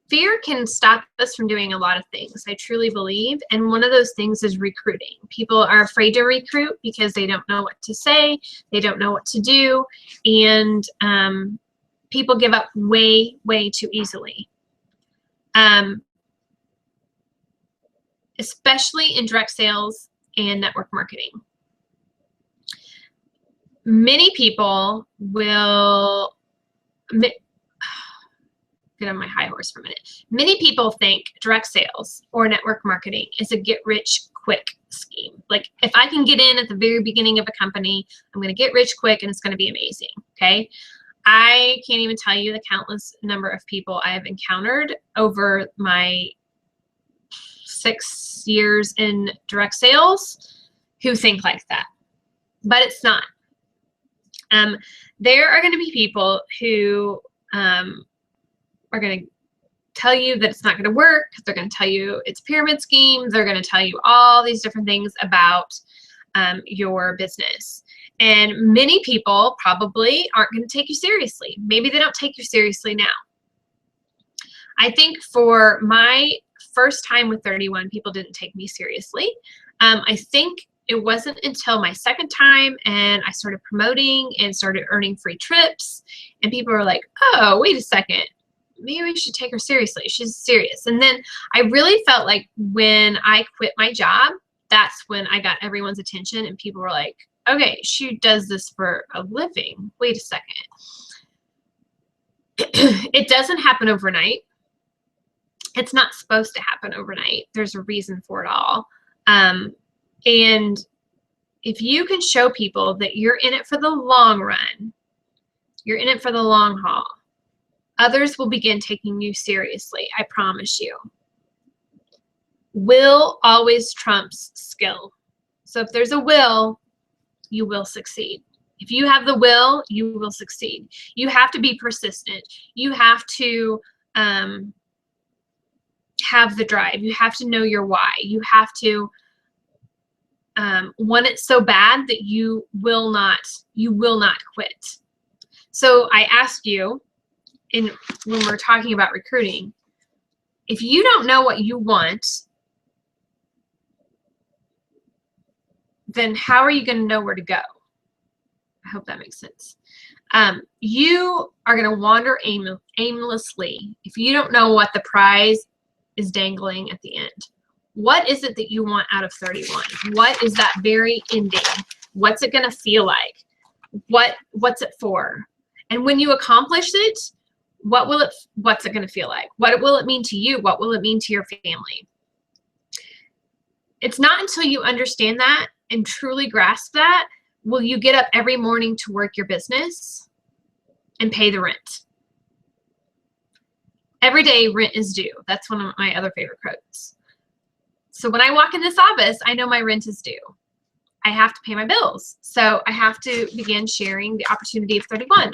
Fear can stop us from doing a lot of things, I truly believe, and one of those things is recruiting. People are afraid to recruit because they don't know what to say, they don't know what to do, and people give up way, way too easily. Especially in direct sales and network marketing. Many people will, get on my high horse for a minute. Many people think direct sales or network marketing is a get rich quick scheme. Like, if I can get in at the very beginning of a company, I'm going to get rich quick and it's going to be amazing. Okay. I can't even tell you the countless number of people I have encountered over my 6 years in direct sales who think like that, but it's not. There are going to be people who are going to tell you that it's not going to work. They're going to tell you it's a pyramid scheme. They're going to tell you all these different things about your business. And many people probably aren't going to take you seriously. Maybe they don't take you seriously now. I think for my first time with 31, people didn't take me seriously. I think it wasn't until my second time and I started promoting and started earning free trips, and people were like, oh, wait a second, maybe we should take her seriously. She's serious. And then I really felt like when I quit my job, that's when I got everyone's attention, and people were like, okay, she does this for a living. Wait a second. It doesn't happen overnight. It's not supposed to happen overnight. There's a reason for it all. And if you can show people that you're in it for the long run, you're in it for the long haul, others will begin taking you seriously. I promise you. Will always trumps skill. So if there's a will, you will succeed. If you have the will, you will succeed. You have to be persistent. You have to have the drive. You have to know your why. You have to want it so bad that you will not quit. So I ask you, when we're talking about recruiting, if you don't know what you want, then how are you going to know where to go? I hope that makes sense. You are going to wander aimlessly if you don't know what the prize is dangling at the end. What is it that you want out of 31? What is that very ending? What's it going to feel like? What's it for? And when you accomplish it, what's it going to feel like? What will it mean to you? What will it mean to your family? It's not until you understand that and truly grasp that will you get up every morning to work your business and pay the rent. Every day rent is due. That's one of my other favorite quotes. So when I walk in this office, I know my rent is due. I have to pay my bills. So I have to begin sharing the opportunity of 31.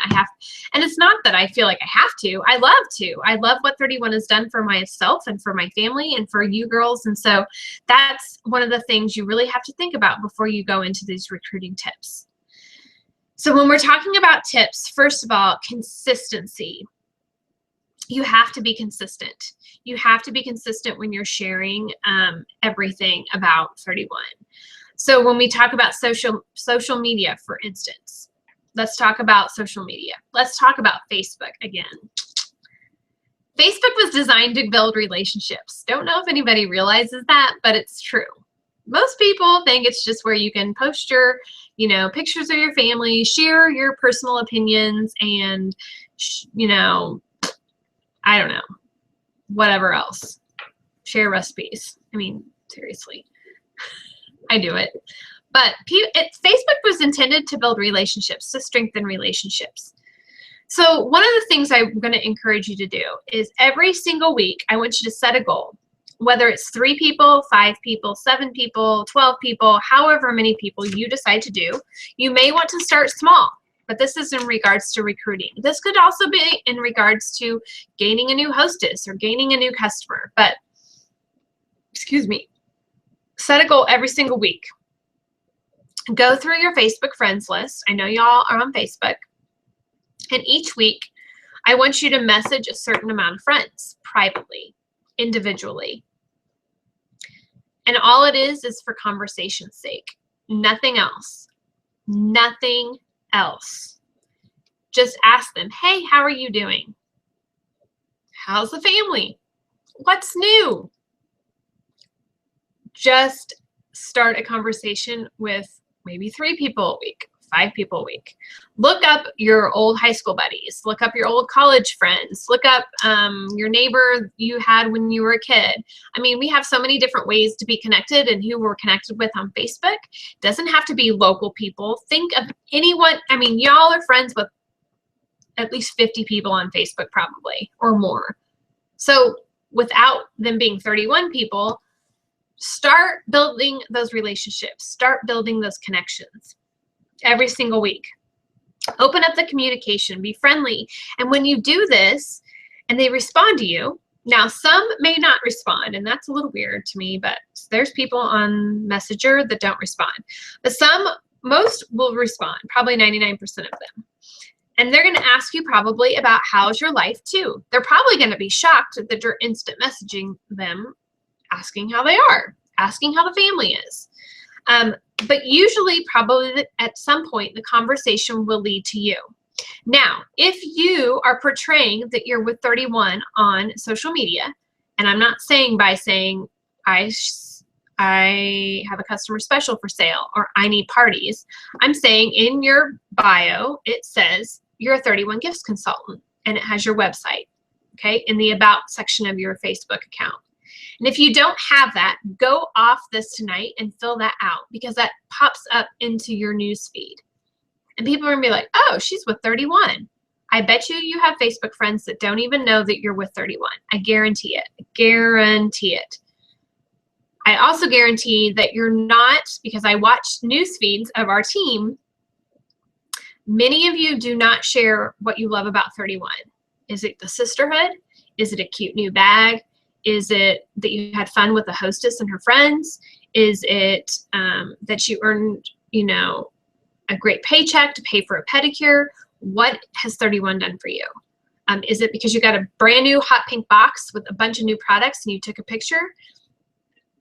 And it's not that I feel like I have to. I love to. I love what 31 has done for myself and for my family and for you girls. And so that's one of the things you really have to think about before you go into these recruiting tips. So when we're talking about tips, first of all, consistency. You have to be consistent. You have to be consistent when you're sharing everything about 31. So when we talk about social media, for instance, let's talk about social media. Let's talk about Facebook again. Facebook was designed to build relationships. Don't know if anybody realizes that, but it's true. Most people think it's just where you can post your, pictures of your family, share your personal opinions, and, I don't know, whatever else. Share recipes. I mean, seriously. I do it. But Facebook was intended to build relationships, to strengthen relationships. So one of the things I'm going to encourage you to do is every single week, I want you to set a goal, whether it's 3 people, 5 people, 7 people, 12 people, however many people you decide to do. You may want to start small, but this is in regards to recruiting. This could also be in regards to gaining a new hostess or gaining a new customer. But, excuse me, set a goal every single week. Go through your Facebook friends list. I know y'all are on Facebook. And each week, I want you to message a certain amount of friends privately, individually. And all it is for conversation's sake. Nothing else. Nothing else. Just ask them, hey, how are you doing? How's the family? What's new? Just start a conversation with maybe 3 people a week. 5 people a week. Look up your old high school buddies. Look up your old college friends. Look up your neighbor you had when you were a kid. I mean, we have so many different ways to be connected, and who we're connected with on Facebook. Doesn't have to be local people. Think of anyone. I mean, y'all are friends with at least 50 people on Facebook probably, or more. So without them being 31 people, start building those relationships. Start building those connections. Every single week. Open up the communication, be friendly. And when you do this and they respond to you, now some may not respond, and that's a little weird to me, but there's people on Messenger that don't respond. But most will respond, probably 99% of them. And they're going to ask you probably about how's your life too. They're probably going to be shocked that you're instant messaging them, asking how they are, asking how the family is. But usually, probably at some point, the conversation will lead to you. Now, if you are portraying that you're with 31 on social media, and I'm not saying by saying I have a customer special for sale or I need parties, I'm saying in your bio, it says you're a 31 Gifts consultant, and it has your website, okay, in the About section of your Facebook account. And if you don't have that, go off this tonight and fill that out, because that pops up into your news feed. And people are going to be like, oh, she's with 31. I bet you have Facebook friends that don't even know that you're with 31. I guarantee it. I guarantee it. I also guarantee that you're not, because I watch news feeds of our team, many of you do not share what you love about 31. Is it the sisterhood? Is it a cute new bag? Is it that you had fun with the hostess and her friends? Is it that you earned, a great paycheck to pay for a pedicure? What has 31 done for you? Is it because you got a brand new hot pink box with a bunch of new products and you took a picture?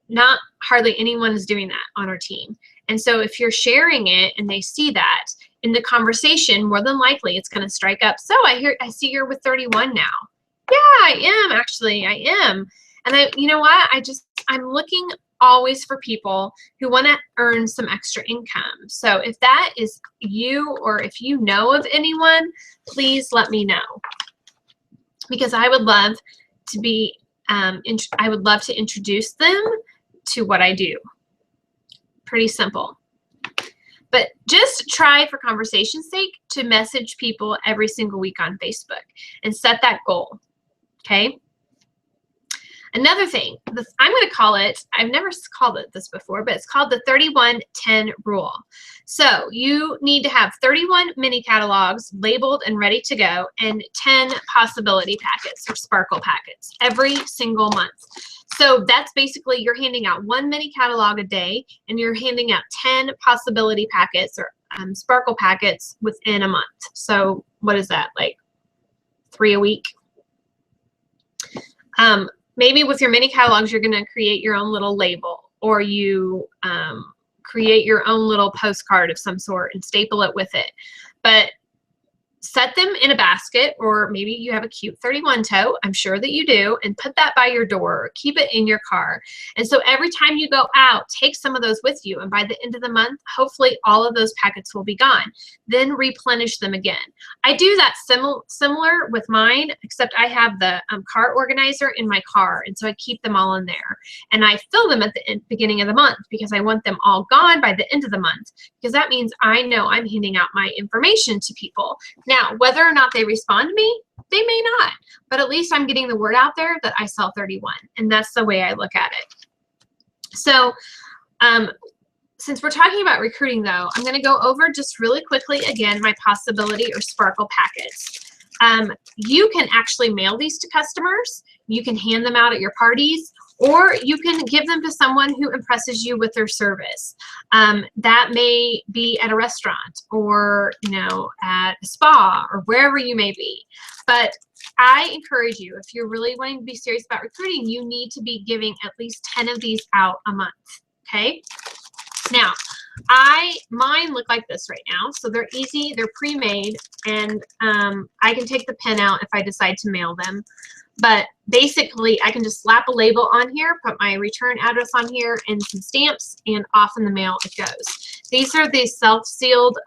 Not hardly anyone is doing that on our team. And so if you're sharing it and they see that in the conversation, more than likely it's going to strike up. So I see you're with 31 now. Yeah, I am actually. I am. And you know what? I'm looking always for people who want to earn some extra income. So if that is you, or if you know of anyone, please let me know, because I would love to I would love to introduce them to what I do. Pretty simple. But just try, for conversation's sake, to message people every single week on Facebook and set that goal. Okay. Another thing, I'm going to call it, I've never called it this before, but it's called the 31-10 rule. So you need to have 31 mini catalogs labeled and ready to go, and 10 possibility packets or sparkle packets every single month. So that's basically, you're handing out 1 mini catalog a day, and you're handing out 10 possibility packets or sparkle packets within a month. So what is that, like 3 a week? Maybe with your mini catalogs, you're going to create your own little label, or you create your own little postcard of some sort and staple it with it. But set them in a basket, or maybe you have a cute 31 tote. I'm sure that you do, and put that by your door, or keep it in your car. And so every time you go out, take some of those with you. And by the end of the month, hopefully all of those packets will be gone. Then replenish them again. I do that similar with mine, except I have the cart organizer in my car. And so I keep them all in there. And I fill them at the beginning of the month because I want them all gone by the end of the month, because that means I know I'm handing out my information to people. Now, whether or not they respond to me, they may not, but at least I'm getting the word out there that I sell 31, and that's the way I look at it. So since we're talking about recruiting though, I'm gonna go over just really quickly again my possibility or sparkle packets. You can actually mail these to customers. You can hand them out at your parties, or you can give them to someone who impresses you with their service. That may be at a restaurant, or at a spa, or wherever you may be. But I encourage you, if you're really wanting to be serious about recruiting, you need to be giving at least 10 of these out a month, okay? Now, mine look like this right now. So they're easy, they're pre-made, and I can take the pen out if I decide to mail them. But basically, I can just slap a label on here, put my return address on here, and some stamps, and off in the mail it goes. These are the self-sealed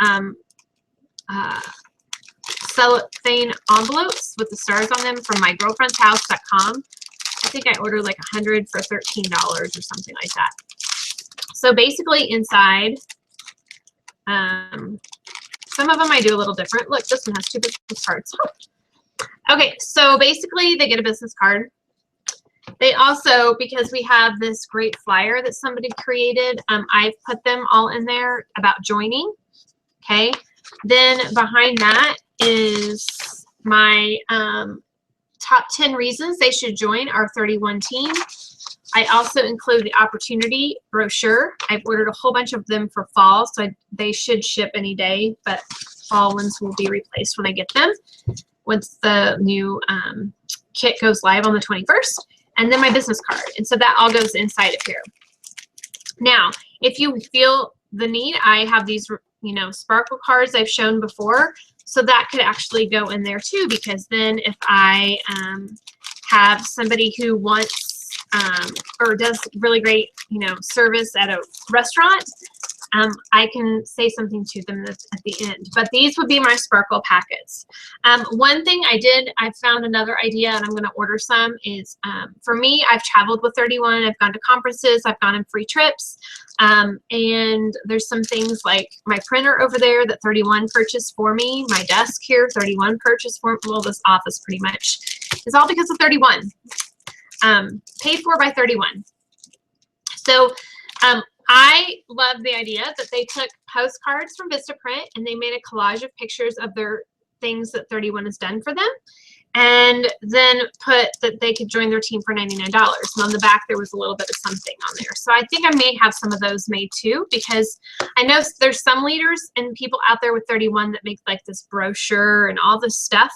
cellophane envelopes with the stars on them from mygirlfriendshouse.com. I think I ordered like 100 for $13 or something like that. So basically inside, some of them I do a little different. Look, this one has 2 business cards. Okay, so basically they get a business card. They also, because we have this great flyer that somebody created, I've put them all in there about joining, okay? Then behind that is my top 10 reasons they should join our 31 team. I also include the opportunity brochure. I've ordered a whole bunch of them for fall, so they should ship any day, but fall ones will be replaced when I get them, once the new kit goes live on the 21st, and then my business card. And so that all goes inside of here. Now, if you feel the need, I have these, sparkle cards I've shown before, so that could actually go in there too, because then if I have somebody who wants or does really great, service at a restaurant, I can say something to them at the end. But these would be my sparkle packets. One thing I found another idea, and I'm going to order some, is for me, I've traveled with 31. I've gone to conferences. I've gone on free trips. And there's some things like my printer over there that 31 purchased for me. My desk here, 31 purchased for me. Well, this office pretty much is all because of 31. Paid for by 31. So I love the idea that they took postcards from Vistaprint and they made a collage of pictures of their things that 31 has done for them, and then put that they could join their team for $99. And on the back there was a little bit of something on there. So I think I may have some of those made too, because I know there's some leaders and people out there with 31 that make like this brochure and all this stuff,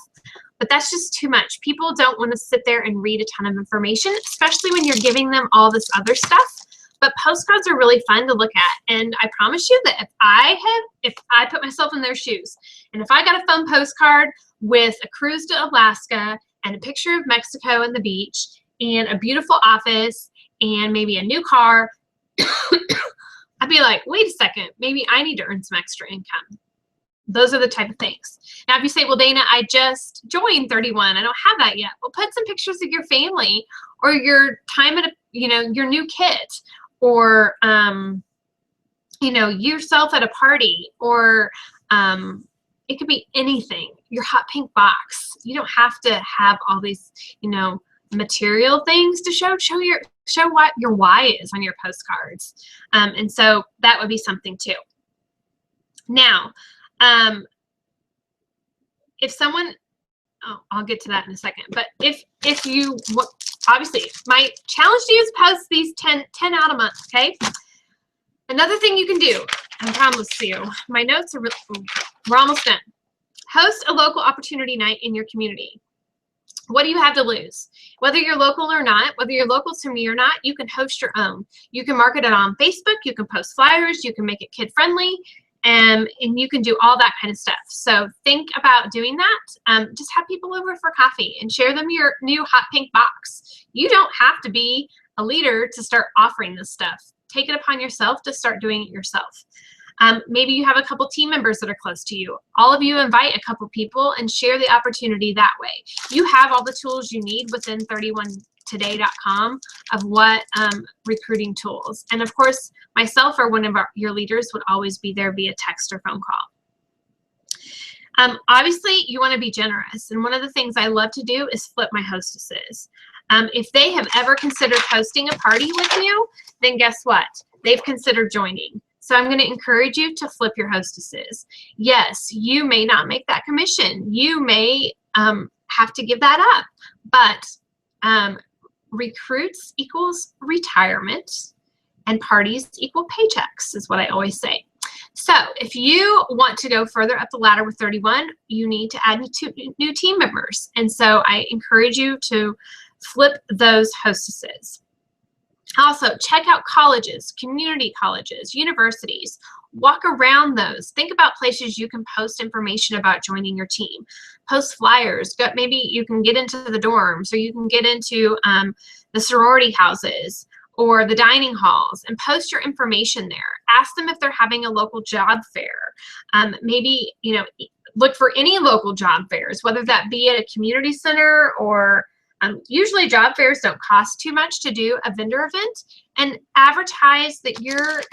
but that's just too much. People don't want to sit there and read a ton of information, especially when you're giving them all this other stuff. But postcards are really fun to look at, and I promise you that if I put myself in their shoes, and if I got a fun postcard with a cruise to Alaska and a picture of Mexico and the beach and a beautiful office and maybe a new car, I'd be like, wait a second, maybe I need to earn some extra income. Those are the type of things. Now, if you say, well, Dana, I just joined 31. I don't have that yet. Well, put some pictures of your family or your time at your new kit, or yourself at a party, or it could be anything. Your hot pink box. You don't have to have all these material things to show what your why is on your postcards. And so that would be something too. Now, if someone, I'll get to that in a second, but if you obviously, my challenge to you is post these 10 out a month, okay? Another thing you can do, I promise you, my notes are, we're almost done. Host a local opportunity night in your community. What do you have to lose? Whether you're local or not, whether you're local to me or not, you can host your own. You can market it on Facebook, you can post flyers, you can make it kid friendly, and you can do all that kind of stuff. So think about doing that. Just have people over for coffee and share them your new hot pink box. You don't have to be a leader to start offering this stuff. Take it upon yourself to start doing it yourself. Maybe you have a couple team members that are close to you. All of you invite a couple people and share the opportunity that way. You have all the tools you need within 31today.com of what recruiting tools. And of course, myself or one of your leaders would always be there via text or phone call. Obviously, you want to be generous. And one of the things I love to do is flip my hostesses. If they have ever considered hosting a party with you, then guess what? They've considered joining. So I'm going to encourage you to flip your hostesses. Yes, you may not make that commission. You may have to give that up. But recruits equals retirement, and parties equal paychecks is what I always say. So if you want to go further up the ladder with 31, you need to add new team members. And so I encourage you to flip those hostesses. Also, check out colleges, community colleges, universities. Walk around those. Think about places you can post information about joining your team. Post flyers. Maybe you can get into the dorms, or you can get into the sorority houses or the dining halls and post your information there. Ask them if they're having a local job fair. Maybe, look for any local job fairs, whether that be at a community center or usually job fairs don't cost too much to do a vendor event, and advertise that you're,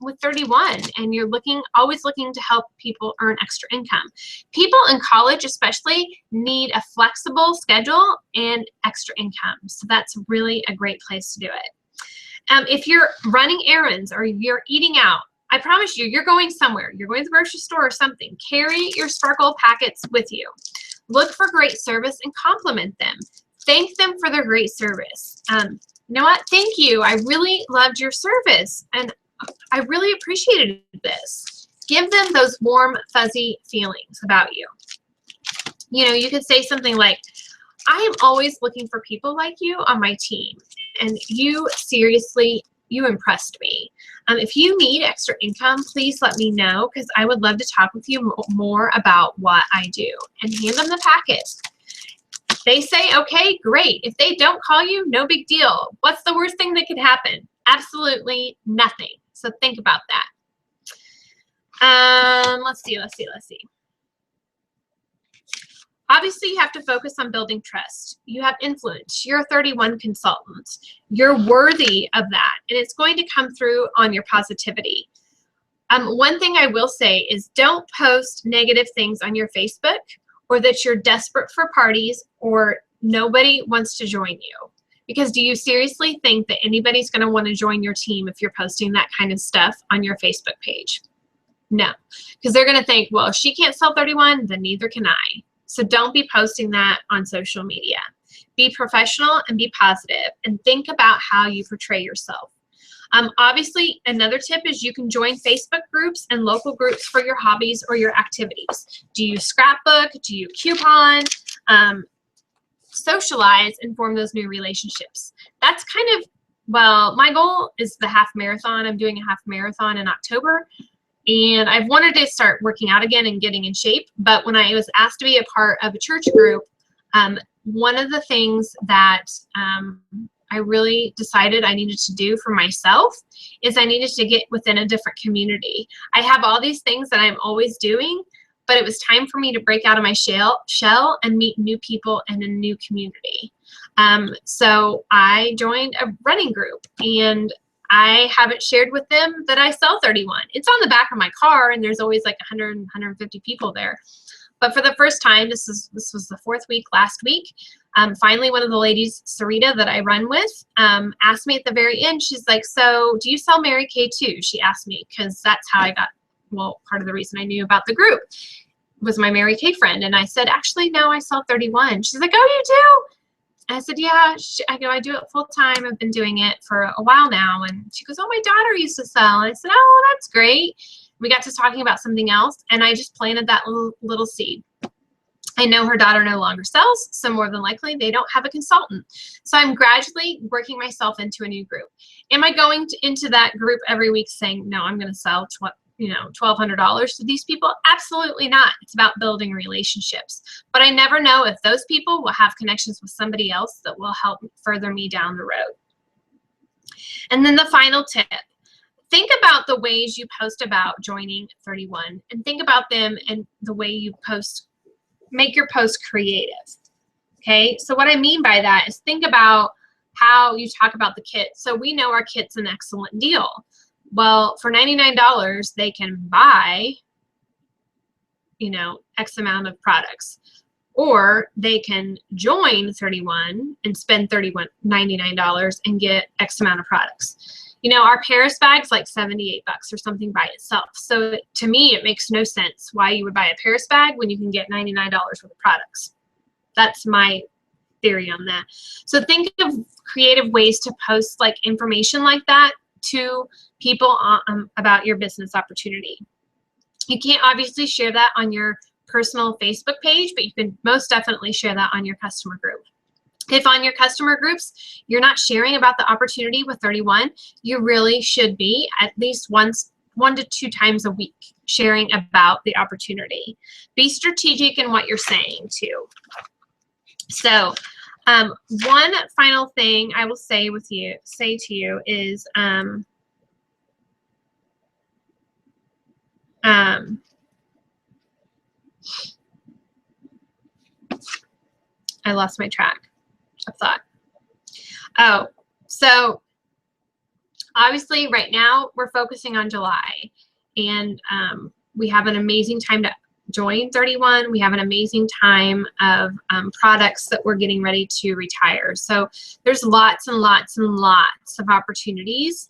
with 31 and you're always looking to help people earn extra income. People in college especially need a flexible schedule and extra income. So that's really a great place to do it. If you're running errands or you're eating out, I promise you, you're going somewhere. You're going to the grocery store or something. Carry your Sparkle packets with you. Look for great service and compliment them. Thank them for their great service. You know what? Thank you. I really loved your service, and I really appreciated this. Give them those warm, fuzzy feelings about you. You could say something like, I am always looking for people like you on my team, and you impressed me. If you need extra income, please let me know, because I would love to talk with you more about what I do. And hand them the packet. If they say, okay, great. If they don't call you, no big deal. What's the worst thing that could happen? Absolutely nothing. So think about that. Let's see. Obviously, you have to focus on building trust. You have influence. You're a 31 consultant. You're worthy of that, and it's going to come through on your positivity. One thing I will say is don't post negative things on your Facebook, or that you're desperate for parties, or nobody wants to join you. Because do you seriously think that anybody's going to want to join your team if you're posting that kind of stuff on your Facebook page? No, because they're going to think, well, if she can't sell 31, then neither can I. So don't be posting that on social media. Be professional and be positive, and think about how you portray yourself. Obviously, another tip is you can join Facebook groups and local groups for your hobbies or your activities. Do you scrapbook? Do you coupon? Socialize and form those new relationships. That's kind of, well, my goal is the half marathon. I'm doing a half marathon in October. And I've wanted to start working out again and getting in shape. But when I was asked to be a part of a church group, one of the things that I really decided I needed to do for myself is I needed to get within a different community. I have all these things that I'm always doing, but it was time for me to break out of my shell and meet new people in a new community. So I joined a running group, and I haven't shared with them that I sell 31. It's on the back of my car, and there's always like 100, 150 people there. But for the first time, this was the fourth week last week, finally one of the ladies, Sarita, that I run with, asked me at the very end, she's like, so do you sell Mary Kay too? She asked me, because that's how I got, well, part of the reason I knew about the group was my Mary Kay friend. And I said, actually, no, I sell 31. She's like, oh, you do? I said, yeah, I do it full time. I've been doing it for a while now. And she goes, oh, my daughter used to sell. And I said, oh, well, that's great. We got to talking about something else, and I just planted that little seed. I know her daughter no longer sells, so more than likely they don't have a consultant. So I'm gradually working myself into a new group. Am I going into that group every week saying, no, I'm going to sell $1,200 to these people? Absolutely not. It's about building relationships. But I never know if those people will have connections with somebody else that will help further me down the road. And then the final tip. Think about the ways you post about joining 31 and think about them and the way you post. Make your post creative. Okay, so what I mean by that is think about how you talk about the kit. So we know our kit's an excellent deal. Well, for $99, they can buy, X amount of products. Or they can join 31 and spend $99 and get X amount of products. Our Paris bag's like $78 or something by itself. So to me, it makes no sense why you would buy a Paris bag when you can get $99 worth of products. That's my theory on that. So think of creative ways to post like information like that to people about your business opportunity. You can't obviously share that on your personal Facebook page, but you can most definitely share that on your customer group. If on your customer groups, you're not sharing about the opportunity with 31, you really should be at least one to two times a week sharing about the opportunity. Be strategic in what you're saying too. So one final thing I will say to you is I lost my track of thought. Oh, so obviously right now we're focusing on July, and we have an amazing time to join 31. We have an amazing time of products that we're getting ready to retire. So there's lots and lots and lots of opportunities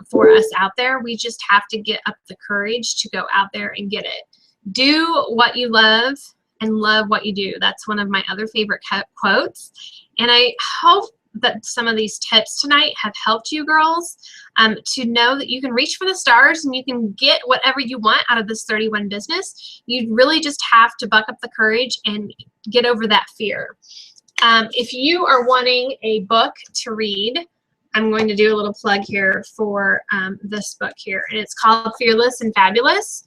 for us out there. We just have to get up the courage to go out there and get it. Do what you love and love what you do. That's one of my other favorite quotes. And I hope that some of these tips tonight have helped you girls to know that you can reach for the stars and you can get whatever you want out of this 31 business. You really just have to buck up the courage and get over that fear. If you are wanting a book to read, I'm going to do a little plug here for this book here, and it's called Fearless and Fabulous.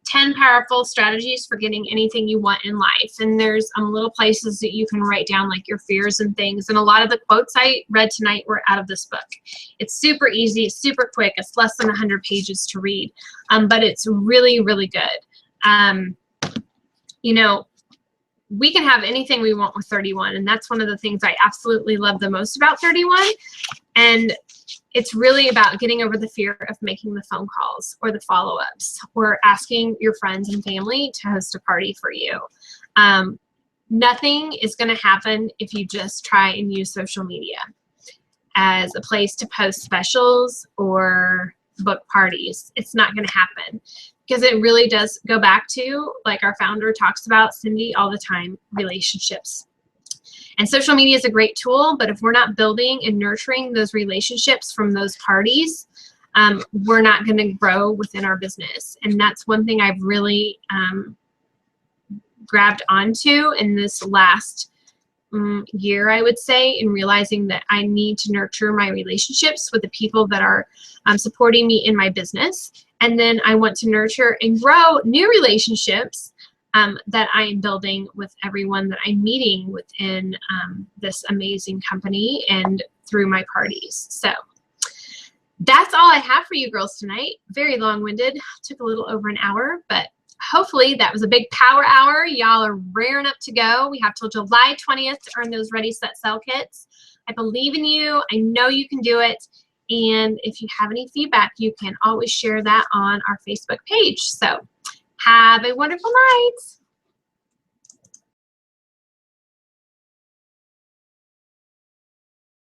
10 powerful strategies for getting anything you want in life. And there's little places that you can write down like your fears and things. And a lot of the quotes I read tonight were out of this book. It's super easy, it's super quick. It's less than 100 pages to read, but it's really, really good. We can have anything we want with 31. And that's one of the things I absolutely love the most about 31. And it's really about getting over the fear of making the phone calls or the follow-ups or asking your friends and family to host a party for you. Nothing is going to happen if you just try and use social media as a place to post specials or book parties. It's not going to happen because it really does go back to, like our founder talks about, Cindy, all the time, relationships. And social media is a great tool, but if we're not building and nurturing those relationships from those parties, we're not going to grow within our business. And that's one thing I've really grabbed onto in this last year, I would say, in realizing that I need to nurture my relationships with the people that are supporting me in my business. And then I want to nurture and grow new relationships that I am building with everyone that I'm meeting within this amazing company and through my parties. So that's all I have for you girls tonight. Very long-winded, took a little over an hour, but hopefully that was a big power hour. Y'all are raring up to go. We have till July 20th to earn those Ready, Set, Sell kits. I believe in you. I know you can do it. And if you have any feedback, you can always share that on our Facebook page. So have a wonderful night.